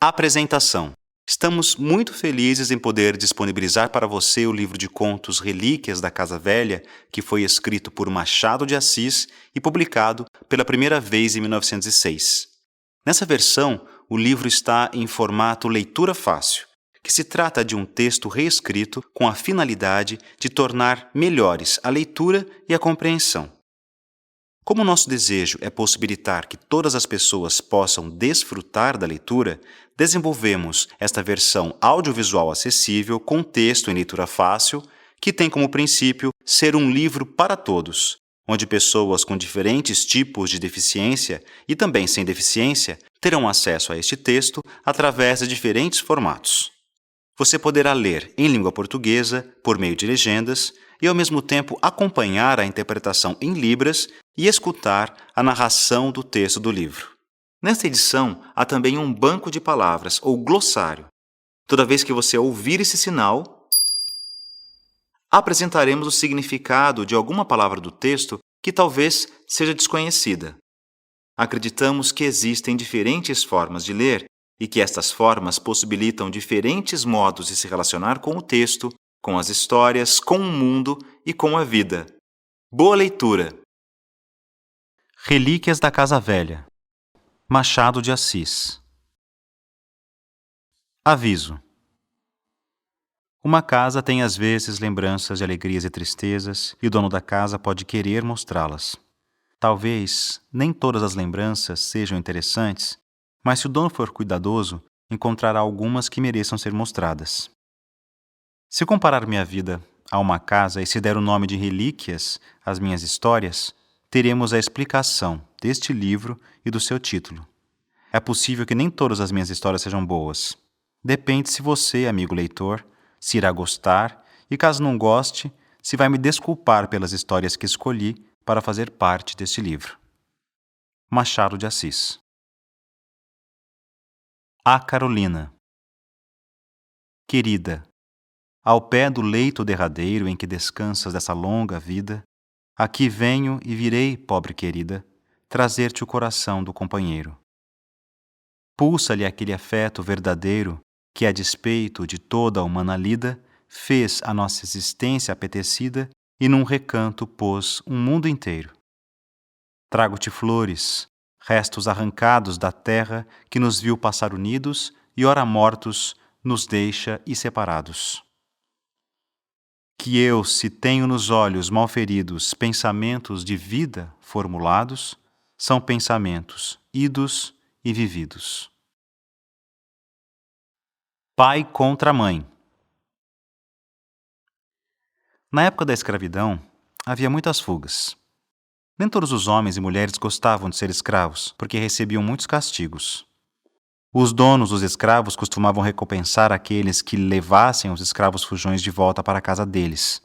Apresentação. Estamos muito felizes em poder disponibilizar para você o livro de contos Relíquias da Casa Velha, que foi escrito por Machado de Assis e publicado pela primeira vez em 1906. Nessa versão, o livro está em formato leitura fácil, que se trata de um texto reescrito com a finalidade de tornar melhores a leitura e a compreensão. Como nosso desejo é possibilitar que todas as pessoas possam desfrutar da leitura, desenvolvemos esta versão audiovisual acessível com texto em leitura fácil, que tem como princípio ser um livro para todos, onde pessoas com diferentes tipos de deficiência e também sem deficiência terão acesso a este texto através de diferentes formatos. Você poderá ler em língua portuguesa, por meio de legendas, e ao mesmo tempo acompanhar a interpretação em libras e escutar a narração do texto do livro. Nesta edição, há também um banco de palavras, ou glossário. Toda vez que você ouvir esse sinal, apresentaremos o significado de alguma palavra do texto que talvez seja desconhecida. Acreditamos que existem diferentes formas de ler e que estas formas possibilitam diferentes modos de se relacionar com o texto, com as histórias, com o mundo e com a vida. Boa leitura! Relíquias da Casa Velha, Machado de Assis. Aviso. Uma casa tem às vezes lembranças de alegrias e tristezas, e o dono da casa pode querer mostrá-las. Talvez nem todas as lembranças sejam interessantes, mas se o dono for cuidadoso, encontrará algumas que mereçam ser mostradas. Se comparar minha vida a uma casa e se der o nome de relíquias às minhas histórias, teremos a explicação deste livro e do seu título. É possível que nem todas as minhas histórias sejam boas. Depende se você, amigo leitor, se irá gostar e, caso não goste, se vai me desculpar pelas histórias que escolhi para fazer parte deste livro. Machado de Assis. A Carolina. Querida, ao pé do leito derradeiro em que descansas dessa longa vida, aqui venho e virei, pobre querida, trazer-te o coração do companheiro. Pulsa-lhe aquele afeto verdadeiro que, a despeito de toda a humana lida, fez a nossa existência apetecida e num recanto pôs um mundo inteiro. Trago-te flores, restos arrancados da terra que nos viu passar unidos e, ora mortos, nos deixa e separados. Que eu, se tenho nos olhos malferidos pensamentos de vida formulados, são pensamentos idos e vividos. Pai contra mãe. Na época da escravidão, havia muitas fugas. Nem todos os homens e mulheres gostavam de ser escravos, porque recebiam muitos castigos. Os donos dos escravos costumavam recompensar aqueles que levassem os escravos fujões de volta para a casa deles.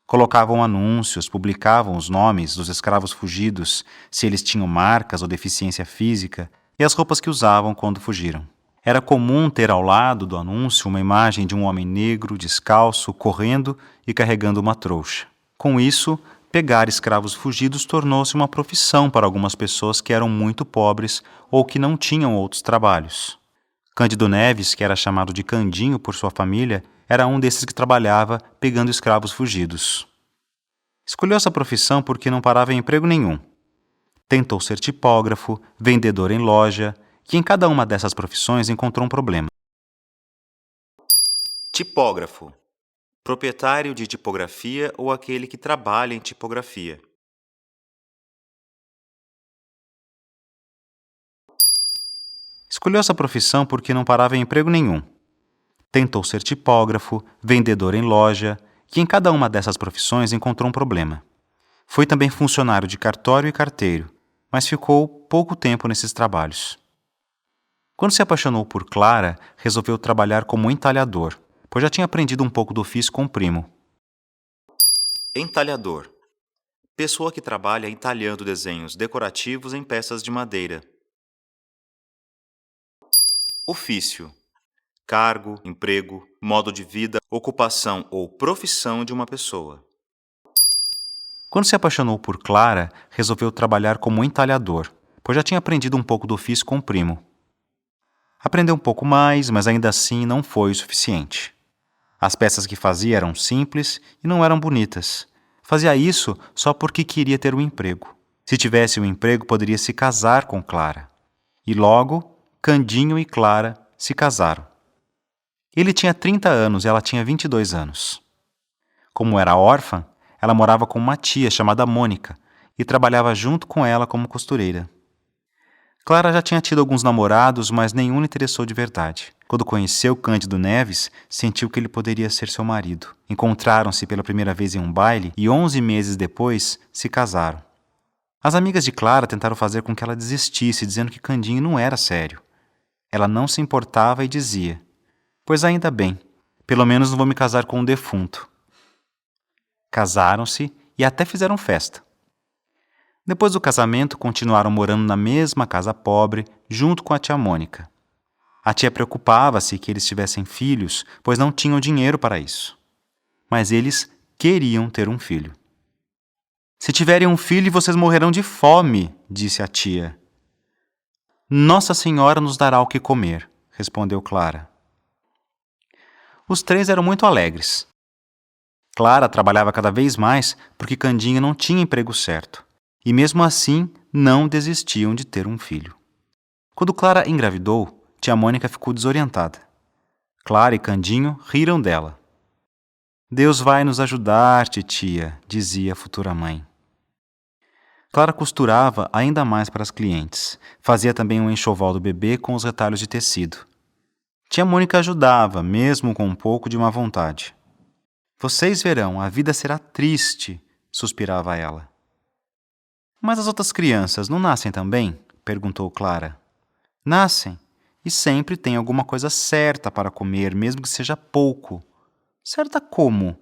Colocavam anúncios, publicavam os nomes dos escravos fugidos, se eles tinham marcas ou deficiência física, e as roupas que usavam quando fugiram. Era comum ter ao lado do anúncio uma imagem de um homem negro, descalço, correndo e carregando uma trouxa. Com isso, pegar escravos fugidos tornou-se uma profissão para algumas pessoas que eram muito pobres ou que não tinham outros trabalhos. Cândido Neves, que era chamado de Candinho por sua família, era um desses que trabalhava pegando escravos fugidos. Escolheu essa profissão porque não parava em emprego nenhum. Tentou ser tipógrafo, vendedor em loja, e em cada uma dessas profissões encontrou um problema. Tipógrafo. Proprietário de tipografia ou aquele que trabalha em tipografia. Escolheu essa profissão porque não parava em emprego nenhum. Tentou ser tipógrafo, vendedor em loja, e em cada uma dessas profissões encontrou um problema. Foi também funcionário de cartório e carteiro, mas ficou pouco tempo nesses trabalhos. Quando se apaixonou por Clara, resolveu trabalhar como entalhador, pois já tinha aprendido um pouco do ofício com o primo. Entalhador. Pessoa que trabalha entalhando desenhos decorativos em peças de madeira. Ofício. Cargo, emprego, modo de vida, ocupação ou profissão de uma pessoa. Quando se apaixonou por Clara, resolveu trabalhar como entalhador, pois já tinha aprendido um pouco do ofício com o primo. Aprendeu um pouco mais, mas ainda assim não foi o suficiente. As peças que fazia eram simples e não eram bonitas. Fazia isso só porque queria ter um emprego. Se tivesse um emprego, poderia se casar com Clara. E logo, Candinho e Clara se casaram. Ele tinha 30 anos e ela tinha 22 anos. Como era órfã, ela morava com uma tia chamada Mônica e trabalhava junto com ela como costureira. Clara já tinha tido alguns namorados, mas nenhum lhe interessou de verdade. Quando conheceu Cândido Neves, sentiu que ele poderia ser seu marido. Encontraram-se pela primeira vez em um baile e 11 meses depois se casaram. As amigas de Clara tentaram fazer com que ela desistisse, dizendo que Candinho não era sério. Ela não se importava e dizia: "Pois ainda bem, pelo menos não vou me casar com um defunto." Casaram-se e até fizeram festa. Depois do casamento, continuaram morando na mesma casa pobre, junto com a tia Mônica. A tia preocupava-se que eles tivessem filhos, pois não tinham dinheiro para isso. Mas eles queriam ter um filho. "Se tiverem um filho, vocês morrerão de fome", disse a tia. "Nossa Senhora nos dará o que comer", respondeu Clara. Os três eram muito alegres. Clara trabalhava cada vez mais porque Candinha não tinha emprego certo. E mesmo assim, não desistiam de ter um filho. Quando Clara engravidou, tia Mônica ficou desorientada. Clara e Candinho riram dela. "Deus vai nos ajudar, titia", dizia a futura mãe. Clara costurava ainda mais para as clientes. Fazia também um enxoval do bebê com os retalhos de tecido. Tia Mônica ajudava, mesmo com um pouco de má vontade. "Vocês verão, a vida será triste", suspirava ela. "Mas as outras crianças não nascem também?", perguntou Clara. "Nascem, e sempre tem alguma coisa certa para comer, mesmo que seja pouco." "Certa como?"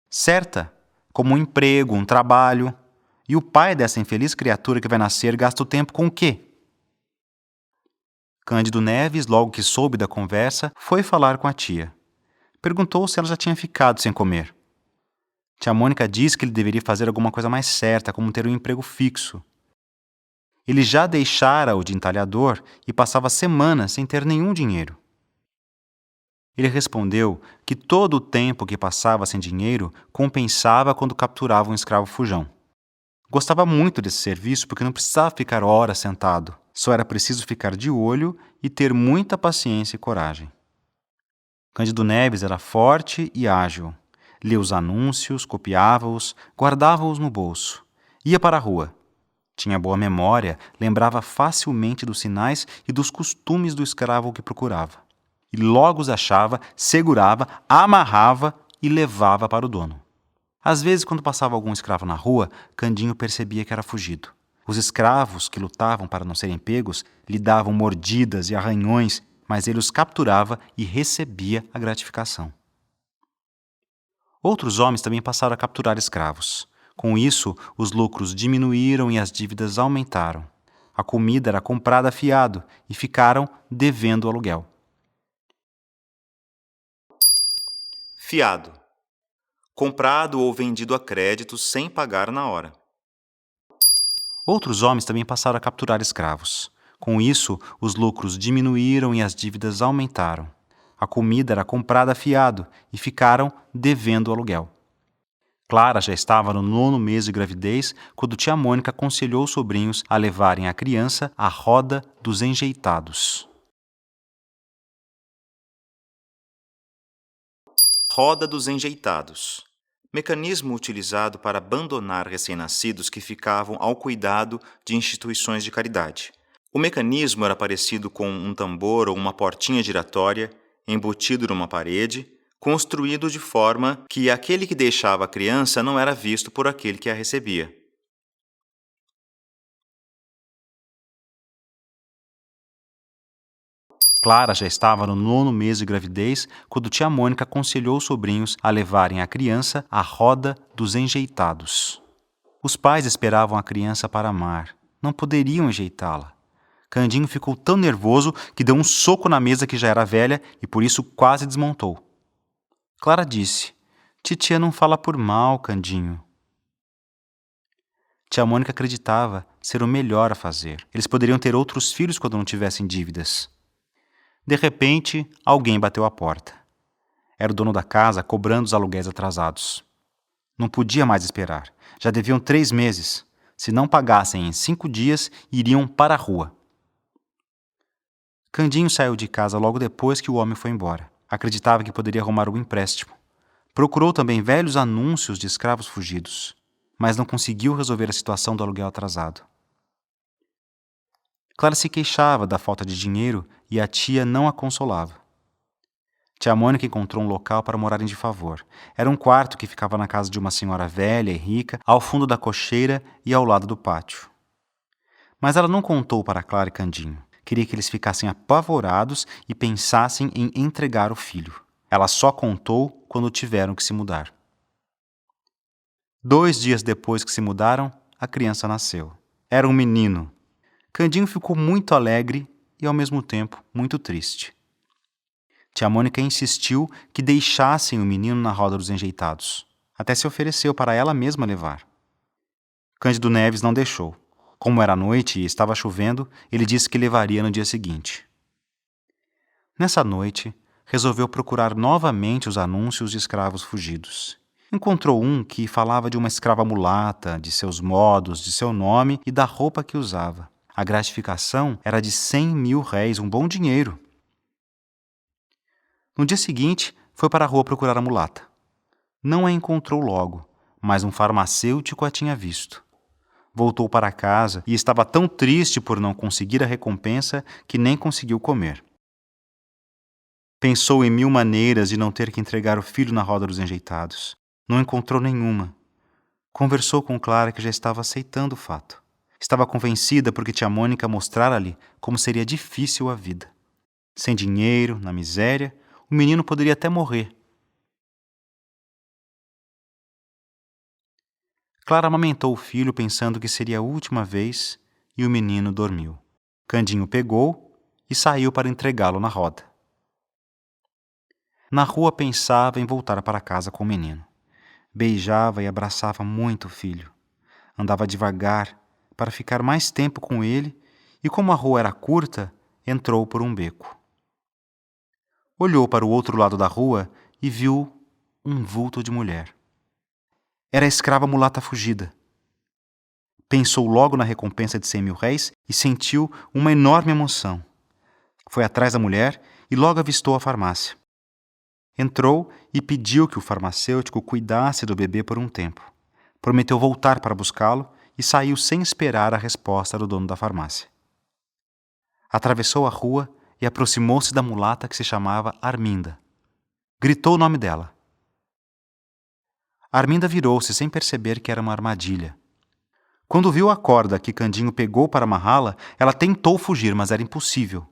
"Certa, como um emprego, um trabalho. E o pai dessa infeliz criatura que vai nascer gasta o tempo com o quê?" Cândido Neves, logo que soube da conversa, foi falar com a tia. Perguntou se ela já tinha ficado sem comer. Tia Mônica disse que ele deveria fazer alguma coisa mais certa, como ter um emprego fixo. Ele já deixara o de entalhador e passava semanas sem ter nenhum dinheiro. Ele respondeu que todo o tempo que passava sem dinheiro compensava quando capturava um escravo fujão. Gostava muito desse serviço porque não precisava ficar horas sentado. Só era preciso ficar de olho e ter muita paciência e coragem. Cândido Neves era forte e ágil. Lia os anúncios, copiava-os, guardava-os no bolso. Ia para a rua. Tinha boa memória, lembrava facilmente dos sinais e dos costumes do escravo que procurava. E logo os achava, segurava, amarrava e levava para o dono. Às vezes, quando passava algum escravo na rua, Candinho percebia que era fugido. Os escravos, que lutavam para não serem pegos, lhe davam mordidas e arranhões, mas ele os capturava e recebia a gratificação. Outros homens também passaram a capturar escravos. Com isso, os lucros diminuíram e as dívidas aumentaram. A comida era comprada a fiado e ficaram devendo o aluguel. Fiado: comprado ou vendido a crédito sem pagar na hora. Outros homens também passaram a capturar escravos. Com isso, os lucros diminuíram e as dívidas aumentaram. A comida era comprada a fiado e ficaram devendo o aluguel. Clara já estava no 9º mês de gravidez quando tia Mônica aconselhou os sobrinhos a levarem a criança à roda dos enjeitados. Roda dos enjeitados: mecanismo utilizado para abandonar recém-nascidos que ficavam ao cuidado de instituições de caridade. O mecanismo era parecido com um tambor ou uma portinha giratória, embutido numa parede, construído de forma que aquele que deixava a criança não era visto por aquele que a recebia. Clara já estava no 9º mês de gravidez quando tia Mônica aconselhou os sobrinhos a levarem a criança à roda dos enjeitados. Os pais esperavam a criança para amar. Não poderiam enjeitá-la. Candinho ficou tão nervoso que deu um soco na mesa que já era velha e por isso quase desmontou. Clara disse: "Titia não fala por mal, Candinho." Tia Mônica acreditava ser o melhor a fazer. Eles poderiam ter outros filhos quando não tivessem dívidas. De repente, alguém bateu à porta. Era o dono da casa cobrando os aluguéis atrasados. Não podia mais esperar. Já deviam 3 meses. Se não pagassem em 5 dias, iriam para a rua. Candinho saiu de casa logo depois que o homem foi embora. Acreditava que poderia arrumar um empréstimo. Procurou também velhos anúncios de escravos fugidos, mas não conseguiu resolver a situação do aluguel atrasado. Clara se queixava da falta de dinheiro e a tia não a consolava. Tia Mônica encontrou um local para morarem de favor. Era um quarto que ficava na casa de uma senhora velha e rica, ao fundo da cocheira e ao lado do pátio. Mas ela não contou para Clara e Candinho. Queria que eles ficassem apavorados e pensassem em entregar o filho. Ela só contou quando tiveram que se mudar. 2 dias depois que se mudaram, a criança nasceu. Era um menino. Candinho ficou muito alegre e, ao mesmo tempo, muito triste. Tia Mônica insistiu que deixassem o menino na roda dos enjeitados. Até se ofereceu para ela mesma levar. Cândido Neves não deixou. Como era noite e estava chovendo, ele disse que levaria no dia seguinte. Nessa noite, resolveu procurar novamente os anúncios de escravos fugidos. Encontrou um que falava de uma escrava mulata, de seus modos, de seu nome e da roupa que usava. A gratificação era de 100 mil réis, um bom dinheiro. No dia seguinte, foi para a rua procurar a mulata. Não a encontrou logo, mas um farmacêutico a tinha visto. Voltou para casa e estava tão triste por não conseguir a recompensa que nem conseguiu comer. Pensou em 1000 maneiras de não ter que entregar o filho na roda dos enjeitados. Não encontrou nenhuma. Conversou com Clara, que já estava aceitando o fato. Estava convencida porque tia Mônica mostrara-lhe como seria difícil a vida. Sem dinheiro, na miséria, o menino poderia até morrer. Clara amamentou o filho pensando que seria a última vez e o menino dormiu. Candinho pegou e saiu para entregá-lo na roda. Na rua pensava em voltar para casa com o menino. Beijava e abraçava muito o filho. Andava devagar para ficar mais tempo com ele e, como a rua era curta, entrou por um beco. Olhou para o outro lado da rua e viu um vulto de mulher. Era a escrava mulata fugida. Pensou logo na recompensa de 100 mil réis e sentiu uma enorme emoção. Foi atrás da mulher e logo avistou a farmácia. Entrou e pediu que o farmacêutico cuidasse do bebê por um tempo. Prometeu voltar para buscá-lo e saiu sem esperar a resposta do dono da farmácia. Atravessou a rua e aproximou-se da mulata que se chamava Arminda. Gritou o nome dela. Arminda virou-se sem perceber que era uma armadilha. Quando viu a corda que Candinho pegou para amarrá-la, ela tentou fugir, mas era impossível.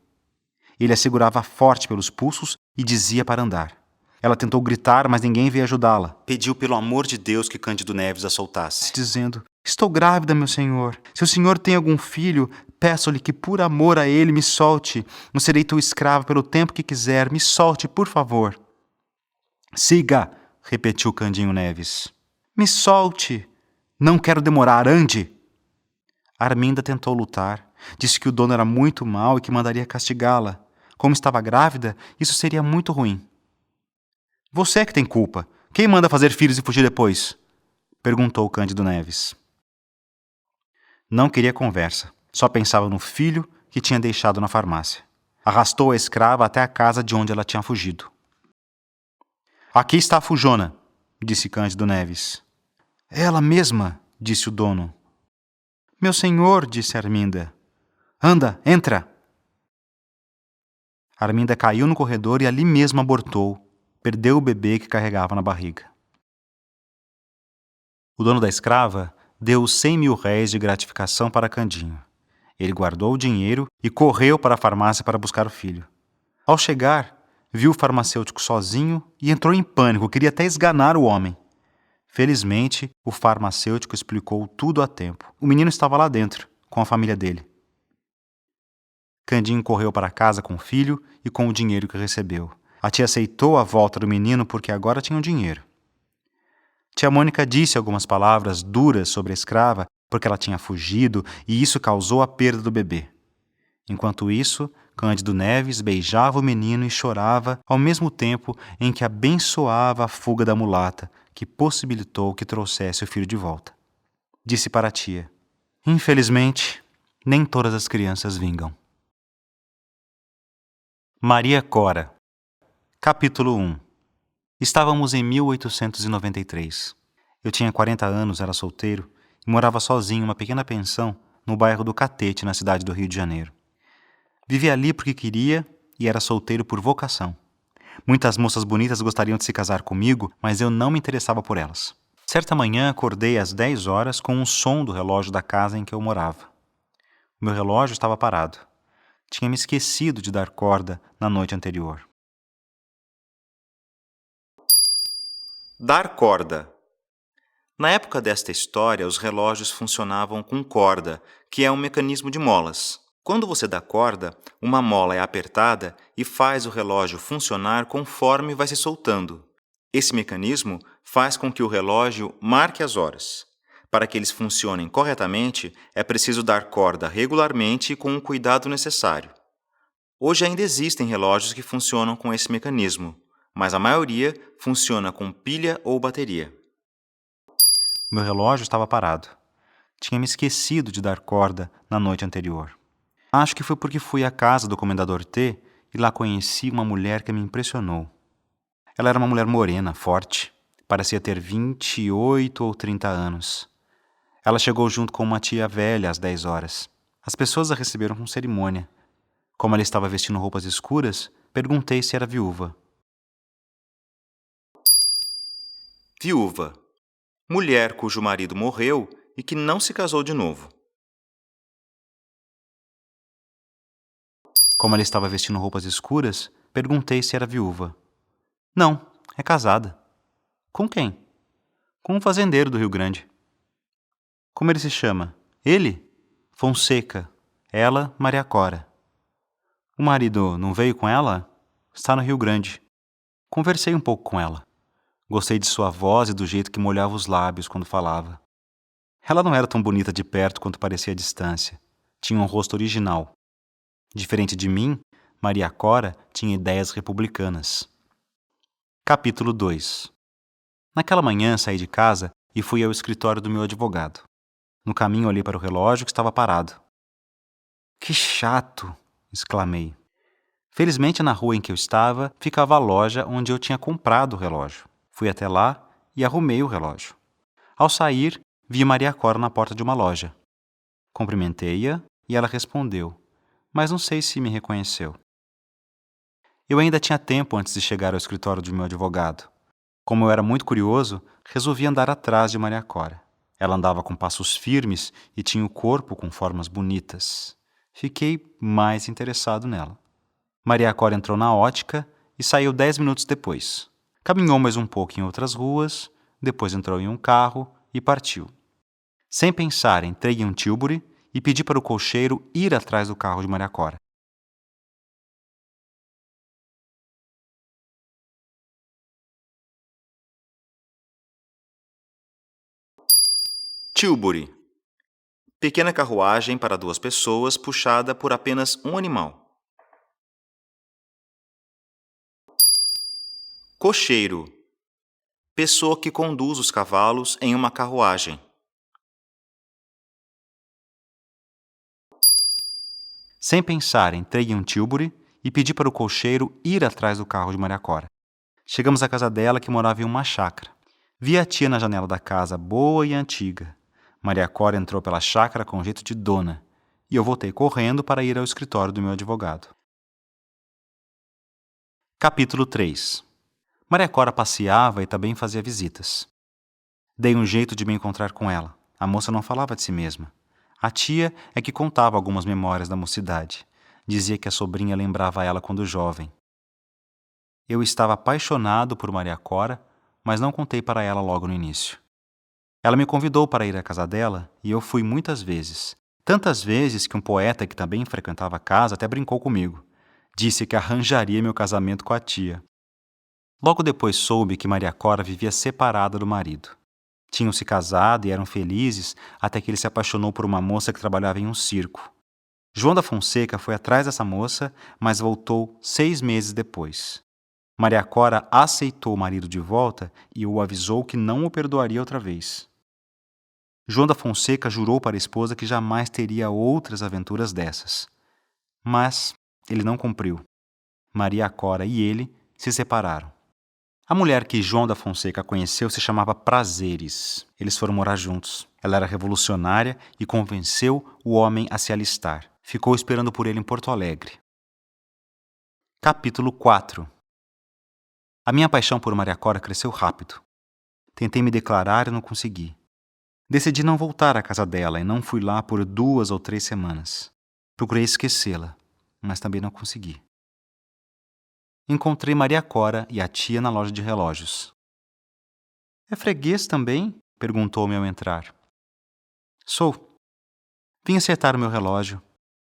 Ele a segurava forte pelos pulsos e dizia para andar. Ela tentou gritar, mas ninguém veio ajudá-la. Pediu pelo amor de Deus que Cândido Neves a soltasse, dizendo: "Estou grávida, meu senhor. Se o senhor tem algum filho, peço-lhe que por amor a ele me solte. Não serei tua escrava pelo tempo que quiser. Me solte, por favor." "Siga", repetiu Candinho Neves. "Me solte. Não quero demorar, ande." Arminda tentou lutar. Disse que o dono era muito mau e que mandaria castigá-la. Como estava grávida, isso seria muito ruim. "Você é que tem culpa. Quem manda fazer filhos e fugir depois?" perguntou Cândido Neves. Não queria conversa. Só pensava no filho que tinha deixado na farmácia. Arrastou a escrava até a casa de onde ela tinha fugido. "Aqui está a fujona", disse Cândido Neves. "É ela mesma", disse o dono. "Meu senhor", disse Arminda. "Anda, entra." Arminda caiu no corredor e ali mesmo abortou. Perdeu o bebê que carregava na barriga. O dono da escrava deu 100 mil réis de gratificação para Candinho. Ele guardou o dinheiro e correu para a farmácia para buscar o filho. Ao chegar, viu o farmacêutico sozinho e entrou em pânico, queria até esganar o homem. Felizmente, o farmacêutico explicou tudo a tempo. O menino estava lá dentro, com a família dele. Candinho correu para casa com o filho e com o dinheiro que recebeu. A tia aceitou a volta do menino porque agora tinha o dinheiro. Tia Mônica disse algumas palavras duras sobre a escrava porque ela tinha fugido e isso causou a perda do bebê. Enquanto isso, Cândido Neves beijava o menino e chorava ao mesmo tempo em que abençoava a fuga da mulata, que possibilitou que trouxesse o filho de volta. Disse para a tia: infelizmente, nem todas as crianças vingam. Maria Cora. Capítulo 1. Estávamos em 1893. Eu tinha 40 anos, era solteiro e morava sozinho em uma pequena pensão no bairro do Catete, na cidade do Rio de Janeiro. Vivia ali porque queria e era solteiro por vocação. Muitas moças bonitas gostariam de se casar comigo, mas eu não me interessava por elas. Certa manhã acordei às 10 horas com um som do relógio da casa em que eu morava. O meu relógio estava parado. Tinha me esquecido de dar corda na noite anterior. Dar corda. Na época desta história, os relógios funcionavam com corda, que é um mecanismo de molas. Quando você dá corda, uma mola é apertada e faz o relógio funcionar conforme vai se soltando. Esse mecanismo faz com que o relógio marque as horas. Para que eles funcionem corretamente, é preciso dar corda regularmente e com o cuidado necessário. Hoje ainda existem relógios que funcionam com esse mecanismo, mas a maioria funciona com pilha ou bateria. Meu relógio estava parado. Tinha me esquecido de dar corda na noite anterior. Acho que foi porque fui à casa do comendador T e lá conheci uma mulher que me impressionou. Ela era uma mulher morena, forte. Parecia ter 28 ou 30 anos. Ela chegou junto com uma tia velha às 10 horas. As pessoas a receberam com cerimônia. Como ela estava vestindo roupas escuras, perguntei se era viúva. Viúva. Mulher cujo marido morreu e que não se casou de novo. Como ela estava vestindo roupas escuras, perguntei se era viúva. Não, é casada. Com quem? Com um fazendeiro do Rio Grande. Como ele se chama? Ele? Fonseca. Ela, Maria Cora. O marido não veio com ela? Está no Rio Grande. Conversei um pouco com ela. Gostei de sua voz e do jeito que molhava os lábios quando falava. Ela não era tão bonita de perto quanto parecia à distância. Tinha um rosto original. Diferente de mim, Maria Cora tinha ideias republicanas. Capítulo 2. Naquela manhã saí de casa e fui ao escritório do meu advogado. No caminho olhei para o relógio que estava parado. Que chato! Exclamei. Felizmente, na rua em que eu estava, ficava a loja onde eu tinha comprado o relógio. Fui até lá e arrumei o relógio. Ao sair, vi Maria Cora na porta de uma loja. Cumprimentei-a e ela respondeu, mas não sei se me reconheceu. Eu ainda tinha tempo antes de chegar ao escritório do meu advogado. Como eu era muito curioso, resolvi andar atrás de Maria Cora. Ela andava com passos firmes e tinha o corpo com formas bonitas. Fiquei mais interessado nela. Maria Cora entrou na ótica e saiu 10 minutos depois. Caminhou mais um pouco em outras ruas, depois entrou em um carro e partiu. Sem pensar, entrei em um Tilbury e pedi para o cocheiro ir atrás do carro de Maria Cora. Tilbury. Pequena carruagem para 2 pessoas puxada por apenas um animal. Cocheiro. Pessoa que conduz os cavalos em uma carruagem. Sem pensar, entrei em um Tilbury e pedi para o cocheiro ir atrás do carro de Maria Cora. Chegamos à casa dela, que morava em uma chácara. Vi a tia na janela da casa, boa e antiga. Maria Cora entrou pela chácara com jeito de dona, e eu voltei correndo para ir ao escritório do meu advogado. Capítulo 3. Maria Cora passeava e também fazia visitas. Dei um jeito de me encontrar com ela. A moça não falava de si mesma. A tia é que contava algumas memórias da mocidade. Dizia que a sobrinha lembrava ela quando jovem. Eu estava apaixonado por Maria Cora, mas não contei para ela logo no início. Ela me convidou para ir à casa dela e eu fui muitas vezes. Tantas vezes que um poeta que também frequentava a casa até brincou comigo. Disse que arranjaria meu casamento com a tia. Logo depois soube que Maria Cora vivia separada do marido. Tinham se casado e eram felizes até que ele se apaixonou por uma moça que trabalhava em um circo. João da Fonseca foi atrás dessa moça, mas voltou 6 meses depois. Maria Cora aceitou o marido de volta e o avisou que não o perdoaria outra vez. João da Fonseca jurou para a esposa que jamais teria outras aventuras dessas. Mas ele não cumpriu. Maria Cora e ele se separaram. A mulher que João da Fonseca conheceu se chamava Prazeres. Eles foram morar juntos. Ela era revolucionária e convenceu o homem a se alistar. Ficou esperando por ele em Porto Alegre. Capítulo 4. A minha paixão por Maria Cora cresceu rápido. Tentei me declarar e não consegui. Decidi não voltar à casa dela e não fui lá por 2 ou 3 semanas. Procurei esquecê-la, mas também não consegui. Encontrei Maria Cora e a tia na loja de relógios. "É freguês também?" perguntou-me ao entrar. "Sou. Vim acertar o meu relógio.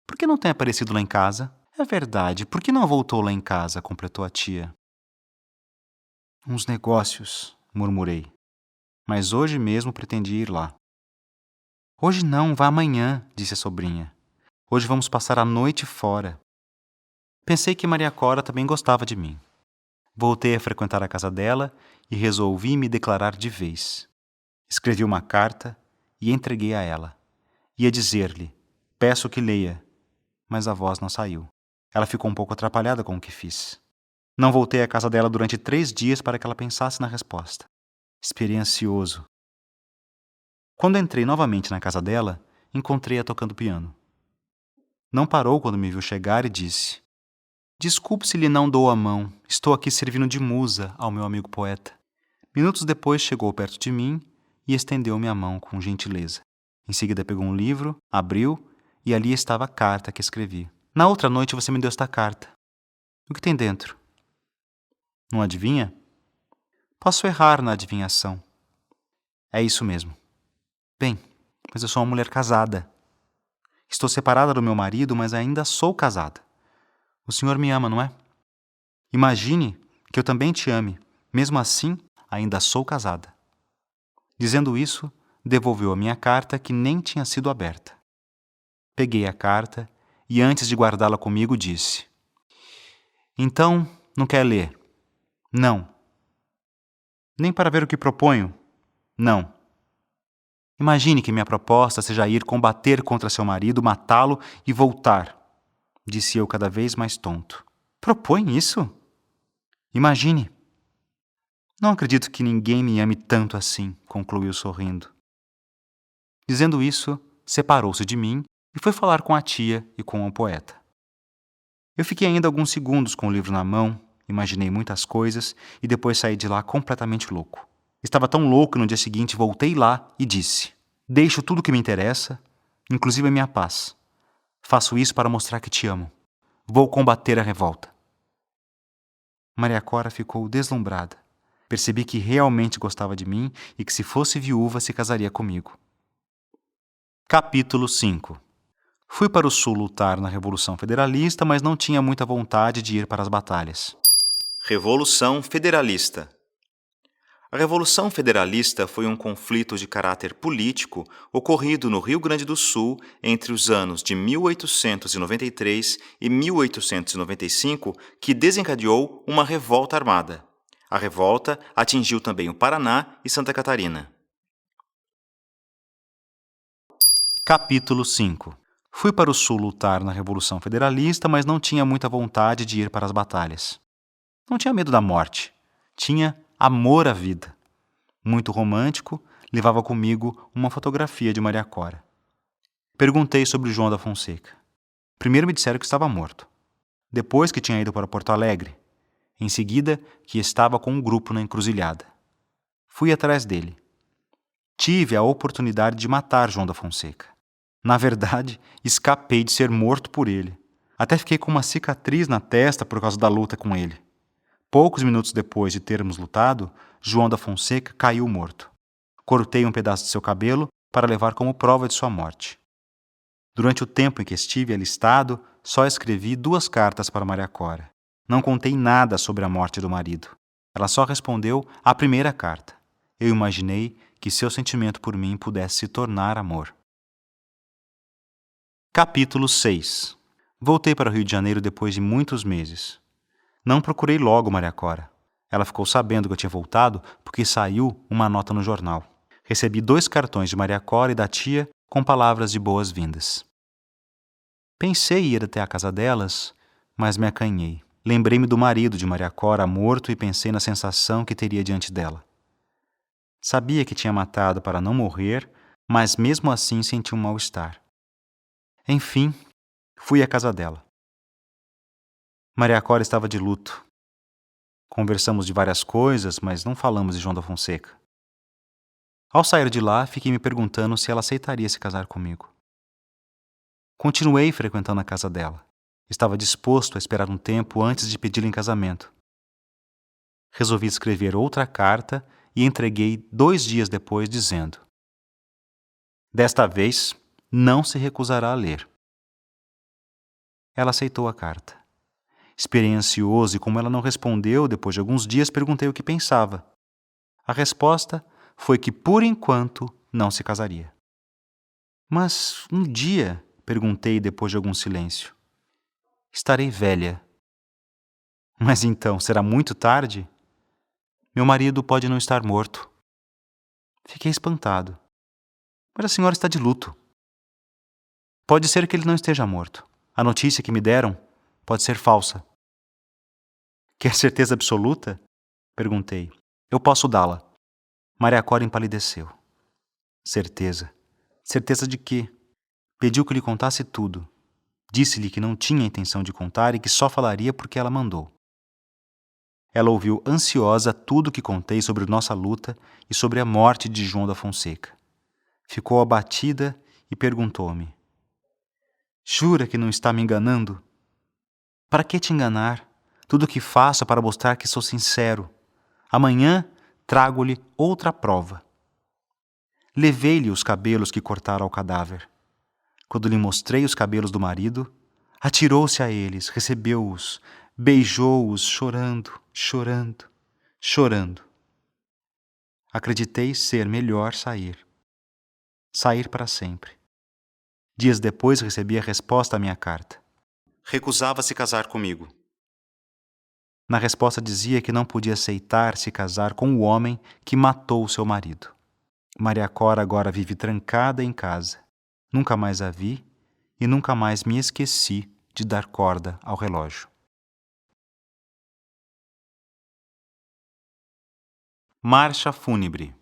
Por que não tem aparecido lá em casa?" "É verdade. Por que não voltou lá em casa?" completou a tia. "Uns negócios", murmurei. "Mas hoje mesmo pretendia ir lá." "Hoje não, vá amanhã", disse a sobrinha. "Hoje vamos passar a noite fora." Pensei que Maria Cora também gostava de mim. Voltei a frequentar a casa dela e resolvi me declarar de vez. Escrevi uma carta e entreguei a ela. Ia dizer-lhe: "Peço que leia", mas a voz não saiu. Ela ficou um pouco atrapalhada com o que fiz. Não voltei à casa dela durante 3 dias para que ela pensasse na resposta. Esperei ansioso. Quando entrei novamente na casa dela, encontrei-a tocando piano. Não parou quando me viu chegar e disse: "Desculpe se lhe não dou a mão. Estou aqui servindo de musa ao meu amigo poeta." Minutos depois chegou perto de mim e estendeu-me a mão com gentileza. Em seguida pegou um livro, abriu e ali estava a carta que escrevi. "Na outra noite você me deu esta carta. O que tem dentro?" "Não adivinha?" "Posso errar na adivinhação." "É isso mesmo." "Bem, mas eu sou uma mulher casada. Estou separada do meu marido, mas ainda sou casada. O senhor me ama, não é? Imagine que eu também te ame. Mesmo assim, ainda sou casada." Dizendo isso, devolveu a minha carta que nem tinha sido aberta. Peguei a carta e, antes de guardá-la comigo, disse: "Então, não quer ler?" "Não." "Nem para ver o que proponho?" "Não." "Imagine que minha proposta seja ir combater contra seu marido, matá-lo e voltar", disse eu cada vez mais tonto. "Propõe isso?" "Imagine." "Não acredito que ninguém me ame tanto assim", concluiu sorrindo. Dizendo isso, separou-se de mim e foi falar com a tia e com o poeta. Eu fiquei ainda alguns segundos com o livro na mão, imaginei muitas coisas e depois saí de lá completamente louco. Estava tão louco que no dia seguinte voltei lá e disse: "Deixo tudo que me interessa, inclusive a minha paz. Faço isso para mostrar que te amo. Vou combater a revolta." Maria Cora ficou deslumbrada. Percebi que realmente gostava de mim e que, se fosse viúva, se casaria comigo. Capítulo 5. Fui para o Sul lutar na Revolução Federalista, mas não tinha muita vontade de ir para as batalhas. Revolução Federalista. A Revolução Federalista foi um conflito de caráter político ocorrido no Rio Grande do Sul entre os anos de 1893 e 1895, que desencadeou uma revolta armada. A revolta atingiu também o Paraná e Santa Catarina. Capítulo 5. Fui para o Sul lutar na Revolução Federalista, mas não tinha muita vontade de ir para as batalhas. Não tinha medo da morte. Tinha amor à vida. Muito romântico, levava comigo uma fotografia de Maria Cora. Perguntei sobre João da Fonseca. Primeiro me disseram que estava morto. Depois que tinha ido para Porto Alegre. Em seguida, que estava com um grupo na encruzilhada. Fui atrás dele. Tive a oportunidade de matar João da Fonseca. Na verdade, escapei de ser morto por ele. Até fiquei com uma cicatriz na testa por causa da luta com ele. Poucos minutos depois de termos lutado, João da Fonseca caiu morto. Cortei um pedaço de seu cabelo para levar como prova de sua morte. Durante o tempo em que estive alistado, só escrevi 2 cartas para Maria Cora. Não contei nada sobre a morte do marido. Ela só respondeu à primeira carta. Eu imaginei que seu sentimento por mim pudesse se tornar amor. Capítulo 6. Voltei para o Rio de Janeiro depois de muitos meses. Não procurei logo Maria Cora. Ela ficou sabendo que eu tinha voltado porque saiu uma nota no jornal. Recebi 2 cartões de Maria Cora e da tia com palavras de boas-vindas. Pensei em ir até a casa delas, mas me acanhei. Lembrei-me do marido de Maria Cora morto e pensei na sensação que teria diante dela. Sabia que tinha matado para não morrer, mas mesmo assim senti um mal-estar. Enfim, fui à casa dela. Maria Cora estava de luto. Conversamos de várias coisas, mas não falamos de João da Fonseca. Ao sair de lá, fiquei me perguntando se ela aceitaria se casar comigo. Continuei frequentando a casa dela. Estava disposto a esperar um tempo antes de pedi-la em casamento. Resolvi escrever outra carta e entreguei 2 dias depois, dizendo: "Desta vez, não se recusará a ler." Ela aceitou a carta. Esperei ansioso e, como ela não respondeu, depois de alguns dias perguntei o que pensava. A resposta foi que, por enquanto, não se casaria. "Mas um dia," perguntei depois de algum silêncio, "estarei velha." "Mas então, será muito tarde?" "Meu marido pode não estar morto." Fiquei espantado. "Mas a senhora está de luto." "Pode ser que ele não esteja morto. A notícia que me deram pode ser falsa." "Quer certeza absoluta?" perguntei. "Eu posso dá-la." Maria Cora empalideceu. "Certeza. Certeza de quê?" Pediu que lhe contasse tudo. Disse-lhe que não tinha intenção de contar e que só falaria porque ela mandou. Ela ouviu ansiosa tudo o que contei sobre nossa luta e sobre a morte de João da Fonseca. Ficou abatida e perguntou-me: "Jura que não está me enganando?" "Para que te enganar? Tudo o que faço é para mostrar que sou sincero. Amanhã trago-lhe outra prova." Levei-lhe os cabelos que cortara ao cadáver. Quando lhe mostrei os cabelos do marido, atirou-se a eles, recebeu-os, beijou-os, chorando, chorando, chorando. Acreditei ser melhor sair. Sair para sempre. Dias depois recebi a resposta à minha carta. Recusava-se casar comigo. Na resposta dizia que não podia aceitar se casar com o homem que matou seu marido. Maria Cora agora vive trancada em casa. Nunca mais a vi e nunca mais me esqueci de dar corda ao relógio. Marcha fúnebre.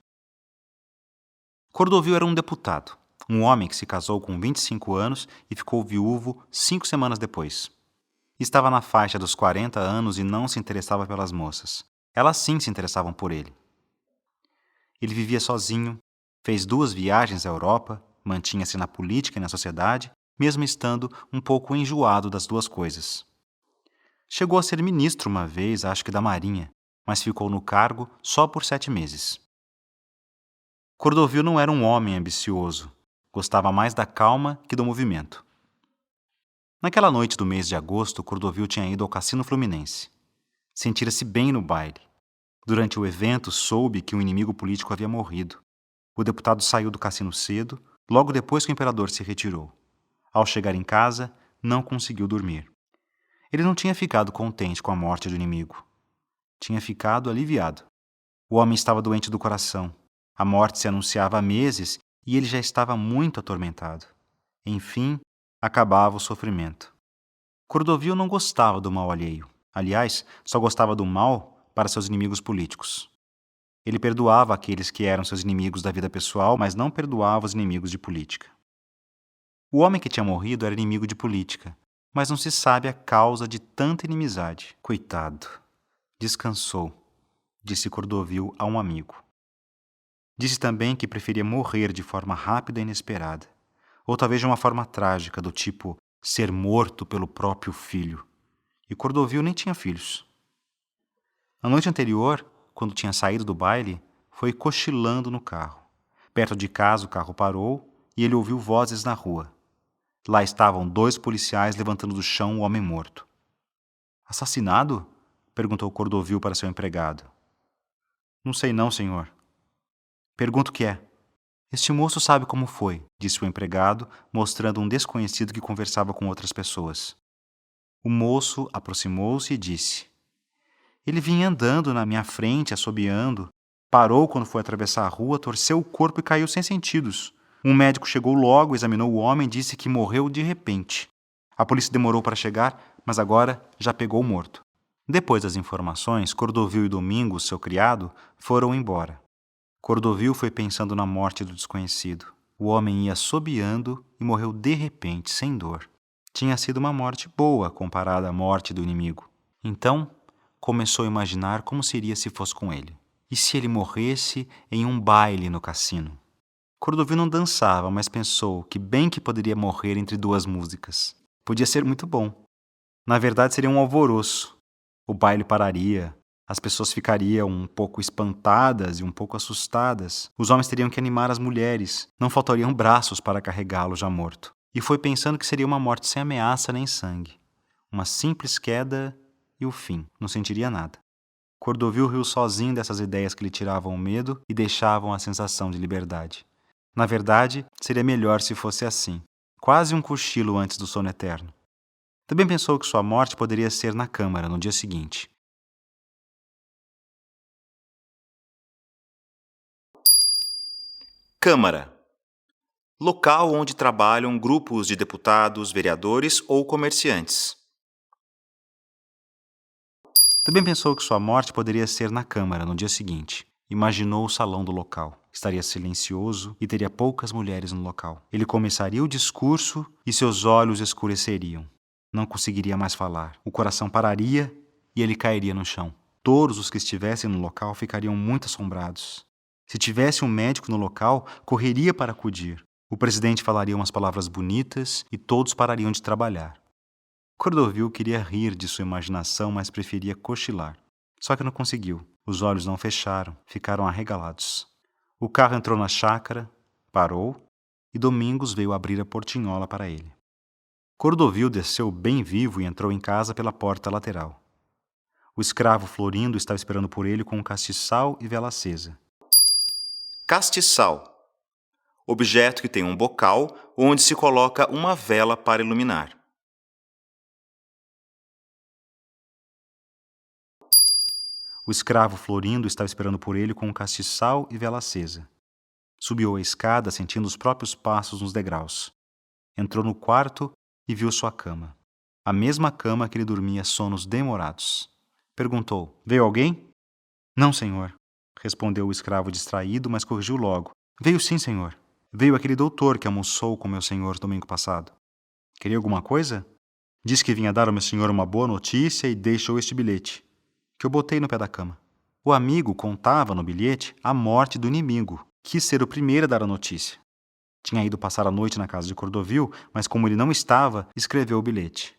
Cordovil era um deputado, um homem que se casou com 25 anos e ficou viúvo 5 semanas depois. Estava na faixa dos 40 anos e não se interessava pelas moças. Elas sim se interessavam por ele. Ele vivia sozinho, fez 2 viagens à Europa, mantinha-se na política e na sociedade, mesmo estando um pouco enjoado das 2 coisas. Chegou a ser ministro uma vez, acho que da Marinha, mas ficou no cargo só por 7 meses. Cordovil não era um homem ambicioso. Gostava mais da calma que do movimento. Naquela noite do mês de agosto, Cordovil tinha ido ao Cassino Fluminense. Sentira-se bem no baile. Durante o evento, soube que um inimigo político havia morrido. O deputado saiu do cassino cedo, logo depois que o imperador se retirou. Ao chegar em casa, não conseguiu dormir. Ele não tinha ficado contente com a morte do inimigo. Tinha ficado aliviado. O homem estava doente do coração. A morte se anunciava há meses e ele já estava muito atormentado. Enfim, acabava o sofrimento. Cordovil não gostava do mal alheio. Aliás, só gostava do mal para seus inimigos políticos. Ele perdoava aqueles que eram seus inimigos da vida pessoal, mas não perdoava os inimigos de política. O homem que tinha morrido era inimigo de política, mas não se sabe a causa de tanta inimizade. Coitado. Descansou, disse Cordovil a um amigo. Disse também que preferia morrer de forma rápida e inesperada, ou talvez de uma forma trágica, do tipo ser morto pelo próprio filho. E Cordovil nem tinha filhos. Na noite anterior, quando tinha saído do baile, foi cochilando no carro. Perto de casa o carro parou e ele ouviu vozes na rua. Lá estavam 2 policiais levantando do chão o homem morto. "Assassinado?" perguntou Cordovil para seu empregado. "Não sei não, senhor." "Pergunto o que é." Este moço sabe como foi, disse o empregado, mostrando um desconhecido que conversava com outras pessoas. O moço aproximou-se e disse: Ele vinha andando na minha frente, assobiando. Parou quando foi atravessar a rua, torceu o corpo e caiu sem sentidos. Um médico chegou logo, examinou o homem e disse que morreu de repente. A polícia demorou para chegar, mas agora já pegou o morto. Depois das informações, Cordovil e Domingos, seu criado, foram embora. Cordovil foi pensando na morte do desconhecido. O homem ia assobiando e morreu de repente, sem dor. Tinha sido uma morte boa comparada à morte do inimigo. Então, começou a imaginar como seria se fosse com ele. E se ele morresse em um baile no cassino? Cordovil não dançava, mas pensou que bem que poderia morrer entre duas músicas. Podia ser muito bom. Na verdade, seria um alvoroço. O baile pararia, as pessoas ficariam um pouco espantadas e um pouco assustadas. Os homens teriam que animar as mulheres. Não faltariam braços para carregá-lo já morto. E foi pensando que seria uma morte sem ameaça nem sangue. Uma simples queda e o fim. Não sentiria nada. Cordovil riu sozinho dessas ideias que lhe tiravam o medo e deixavam a sensação de liberdade. Na verdade, seria melhor se fosse assim. Quase um cochilo antes do sono eterno. Também pensou que sua morte poderia ser na Câmara no dia seguinte. Câmara. Local onde trabalham grupos de deputados, vereadores ou comerciantes. Também pensou que sua morte poderia ser na Câmara no dia seguinte. Imaginou o salão do local. Estaria silencioso e teria poucas mulheres no local. Ele começaria o discurso e seus olhos escureceriam. Não conseguiria mais falar. O coração pararia e ele cairia no chão. Todos os que estivessem no local ficariam muito assombrados. Se tivesse um médico no local, correria para acudir. O presidente falaria umas palavras bonitas e todos parariam de trabalhar. Cordovil queria rir de sua imaginação, mas preferia cochilar. Só que não conseguiu. Os olhos não fecharam, ficaram arregalados. O carro entrou na chácara, parou e Domingos veio abrir a portinhola para ele. Cordovil desceu bem vivo e entrou em casa pela porta lateral. O escravo Florindo estava esperando por ele com um castiçal e vela acesa. Castiçal. Objeto que tem um bocal onde se coloca uma vela para iluminar. O escravo Florindo estava esperando por ele com um castiçal e vela acesa. Subiu a escada sentindo os próprios passos nos degraus. Entrou no quarto e viu sua cama. A mesma cama que ele dormia sonos demorados. Perguntou: Veio alguém? Não, senhor, respondeu o escravo distraído, mas corrigiu logo. Veio sim, senhor. Veio aquele doutor que almoçou com meu senhor domingo passado. Queria alguma coisa? Disse que vinha dar ao meu senhor uma boa notícia e deixou este bilhete, que eu botei no pé da cama. O amigo contava no bilhete a morte do inimigo. Quis ser o primeiro a dar a notícia. Tinha ido passar a noite na casa de Cordovil, mas como ele não estava, escreveu o bilhete.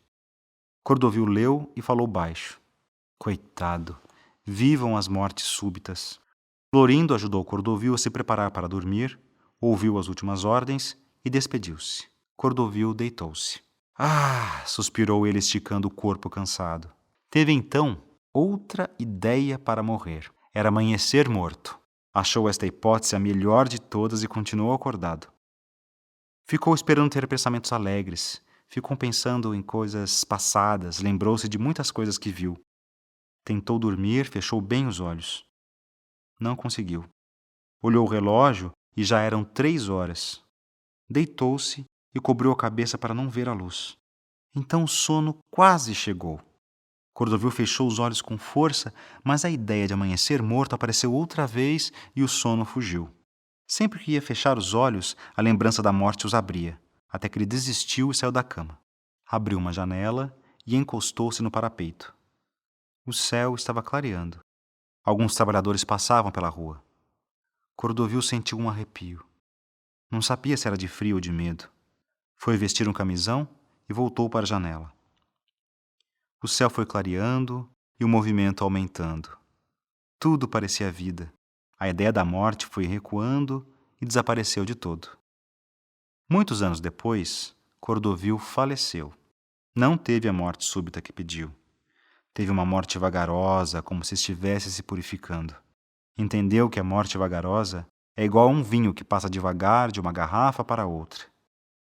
Cordovil leu e falou baixo. Coitado, vivam as mortes súbitas. Florindo ajudou Cordovil a se preparar para dormir, ouviu as últimas ordens e despediu-se. Cordovil deitou-se. Ah! Suspirou ele, esticando o corpo cansado. Teve então outra ideia para morrer. Era amanhecer morto. Achou esta hipótese a melhor de todas e continuou acordado. Ficou esperando ter pensamentos alegres. Ficou pensando em coisas passadas, lembrou-se de muitas coisas que viu. Tentou dormir, fechou bem os olhos. Não conseguiu. Olhou o relógio e já eram 3 horas. Deitou-se e cobriu a cabeça para não ver a luz. Então o sono quase chegou. Cordovil fechou os olhos com força, mas a ideia de amanhecer morto apareceu outra vez e o sono fugiu. Sempre que ia fechar os olhos, a lembrança da morte os abria, até que ele desistiu e saiu da cama. Abriu uma janela e encostou-se no parapeito. O céu estava clareando. Alguns trabalhadores passavam pela rua. Cordovil sentiu um arrepio. Não sabia se era de frio ou de medo. Foi vestir um camisão e voltou para a janela. O céu foi clareando e o movimento aumentando. Tudo parecia vida. A ideia da morte foi recuando e desapareceu de todo. Muitos anos depois, Cordovil faleceu. Não teve a morte súbita que pediu. Teve uma morte vagarosa, como se estivesse se purificando. Entendeu que a morte vagarosa É igual a um vinho que passa devagar de uma garrafa para outra.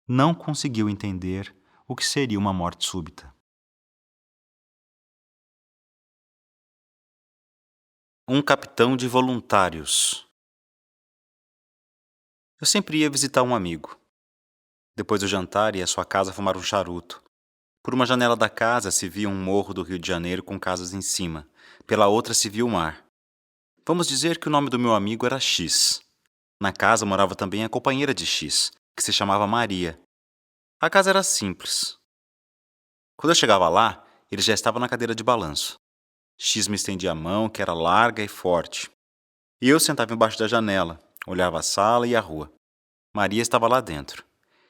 Não conseguiu entender o que seria uma morte súbita. Um capitão de voluntários. Eu sempre ia visitar um amigo. Depois do jantar, ia à sua casa fumar um charuto. Por uma janela da casa se via um morro do Rio de Janeiro com casas em cima. Pela outra se via o mar. Vamos dizer que o nome do meu amigo era X. Na casa morava também a companheira de X, que se chamava Maria. A casa era simples. Quando eu chegava lá, ele já estava na cadeira de balanço. X me estendia a mão, que era larga e forte. E eu sentava embaixo da janela, olhava a sala e a rua. Maria estava lá dentro.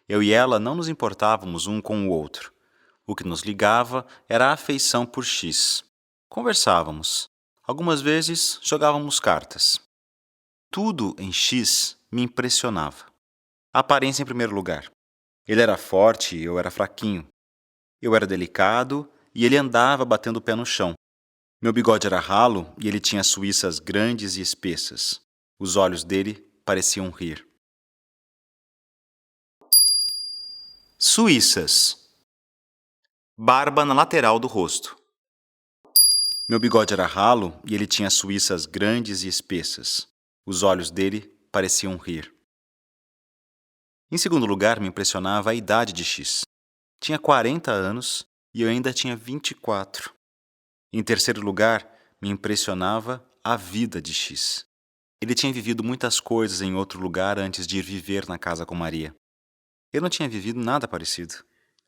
Eu e ela não nos importávamos um com o outro. O que nos ligava era a afeição por X. Conversávamos. Algumas vezes jogávamos cartas. Tudo em X me impressionava. A aparência em primeiro lugar. Ele era forte e eu era fraquinho. Eu era delicado e ele andava batendo o pé no chão. Meu bigode era ralo e ele tinha suíças grandes e espessas. Os olhos dele pareciam rir. Suíças. Barba na lateral do rosto. Meu bigode era ralo e ele tinha suíças grandes e espessas. Os olhos dele pareciam rir. Em segundo lugar, me impressionava a idade de X. Tinha 40 anos e eu ainda tinha 24. Em terceiro lugar, me impressionava a vida de X. Ele tinha vivido muitas coisas em outro lugar antes de ir viver na casa com Maria. Eu não tinha vivido nada parecido.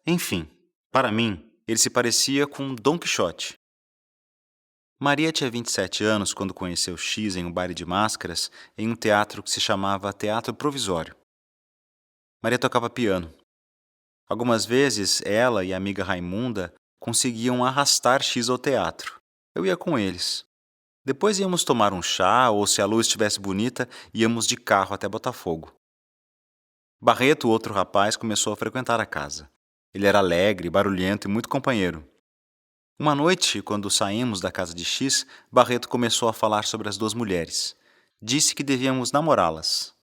Enfim, para mim, ele se parecia com Dom Quixote. Maria tinha 27 anos quando conheceu X em um baile de máscaras em um teatro que se chamava Teatro Provisório. Maria tocava piano. Algumas vezes, ela e a amiga Raimunda conseguiam arrastar X ao teatro. Eu ia com eles. Depois íamos tomar um chá ou, se a luz estivesse bonita, íamos de carro até Botafogo. Barreto, outro rapaz, começou a frequentar a casa. Ele era alegre, barulhento e muito companheiro. Uma noite, quando saímos da casa de X, Barreto começou a falar sobre as duas mulheres. Disse que devíamos namorá-las.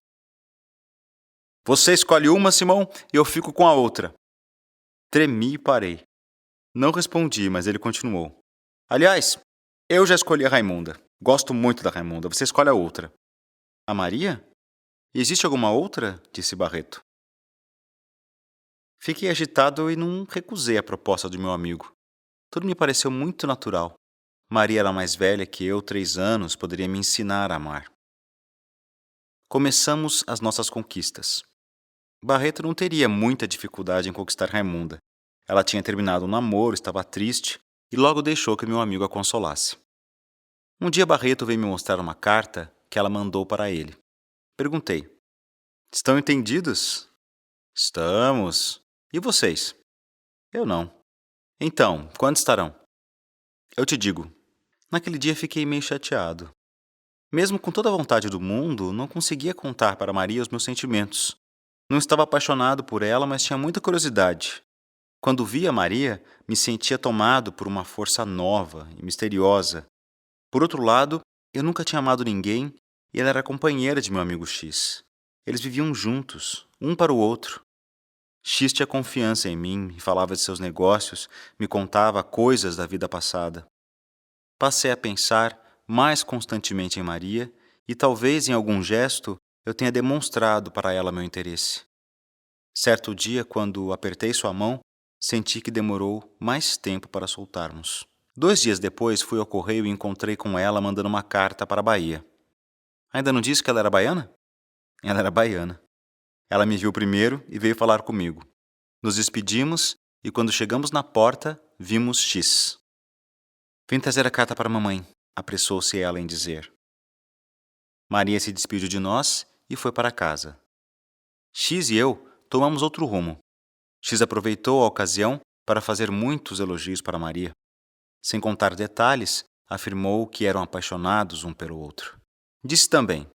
Você escolhe uma, Simão, e eu fico com a outra. Tremi e parei. Não respondi, mas ele continuou. Aliás, eu já escolhi a Raimunda. Gosto muito da Raimunda. Você escolhe a outra. A Maria? E existe alguma outra? Disse Barreto. Fiquei agitado e não recusei a proposta do meu amigo. Tudo me pareceu muito natural. Maria era mais velha que eu, 3 anos, poderia me ensinar a amar. Começamos as nossas conquistas. Barreto não teria muita dificuldade em conquistar Raimunda. Ela tinha terminado um namoro, estava triste e logo deixou que meu amigo a consolasse. Um dia Barreto veio me mostrar uma carta que ela mandou para ele. Perguntei: Estão entendidos? Estamos. E vocês? Eu não. Então, quando estarão? Eu te digo. Naquele dia fiquei meio chateado. Mesmo com toda a vontade do mundo, não conseguia contar para Maria os meus sentimentos. Não estava apaixonado por ela, mas tinha muita curiosidade. Quando via Maria, me sentia tomado por uma força nova e misteriosa. Por outro lado, eu nunca tinha amado ninguém e ela era companheira de meu amigo X. Eles viviam juntos, um para o outro. X tinha confiança em mim, me falava de seus negócios, me contava coisas da vida passada. Passei a pensar mais constantemente em Maria e talvez em algum gesto eu tenha demonstrado para ela meu interesse. Certo dia, quando apertei sua mão, senti que demorou mais tempo para soltarmos. 2 dias depois, fui ao correio e encontrei com ela mandando uma carta para a Bahia. Ainda não disse que ela era baiana? Ela era baiana. Ela me viu primeiro e veio falar comigo. Nos despedimos e quando chegamos na porta, vimos X. Vim trazer a carta para a mamãe, apressou-se ela em dizer. Maria se despediu de nós e foi para casa. X e eu tomamos outro rumo. X aproveitou a ocasião para fazer muitos elogios para Maria. Sem contar detalhes, afirmou que eram apaixonados um pelo outro. Disse também: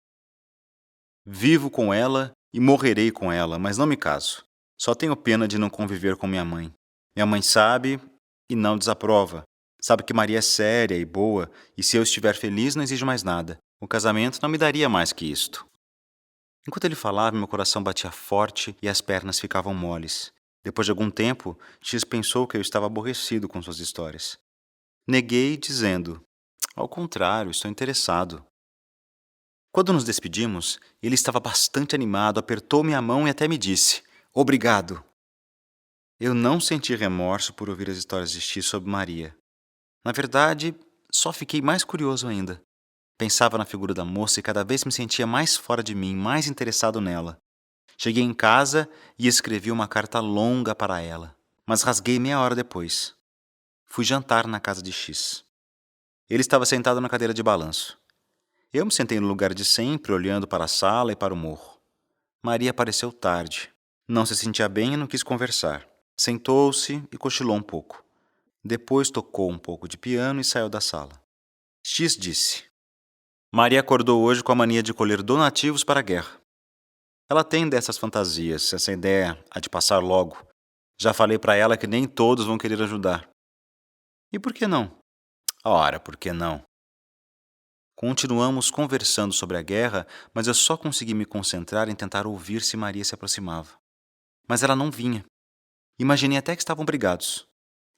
Vivo com ela e morrerei com ela, mas não me caso. Só tenho pena de não conviver com minha mãe. Minha mãe sabe e não desaprova. Sabe que Maria é séria e boa, e se eu estiver feliz não exijo mais nada. O casamento não me daria mais que isto. Enquanto ele falava, meu coração batia forte e as pernas ficavam moles. Depois de algum tempo, X pensou que eu estava aborrecido com suas histórias. Neguei, dizendo: ao contrário, estou interessado. Quando nos despedimos, ele estava bastante animado, apertou minha mão e até me disse: obrigado. Eu não senti remorso por ouvir as histórias de X sobre Maria. Na verdade, só fiquei mais curioso ainda. Pensava na figura da moça e cada vez me sentia mais fora de mim, mais interessado nela. Cheguei em casa e escrevi uma carta longa para ela, mas rasguei meia hora depois. Fui jantar na casa de X. Ele estava sentado na cadeira de balanço. Eu me sentei no lugar de sempre, olhando para a sala e para o morro. Maria apareceu tarde. Não se sentia bem e não quis conversar. Sentou-se e cochilou um pouco. Depois tocou um pouco de piano e saiu da sala. X disse: Maria acordou hoje com a mania de colher donativos para a guerra. Ela tem dessas fantasias, essa ideia há de passar logo. Já falei para ela que nem todos vão querer ajudar. E por que não? Ora, por que não? Continuamos conversando sobre a guerra, mas eu só consegui me concentrar em tentar ouvir se Maria se aproximava. Mas ela não vinha. Imaginei até que estavam brigados.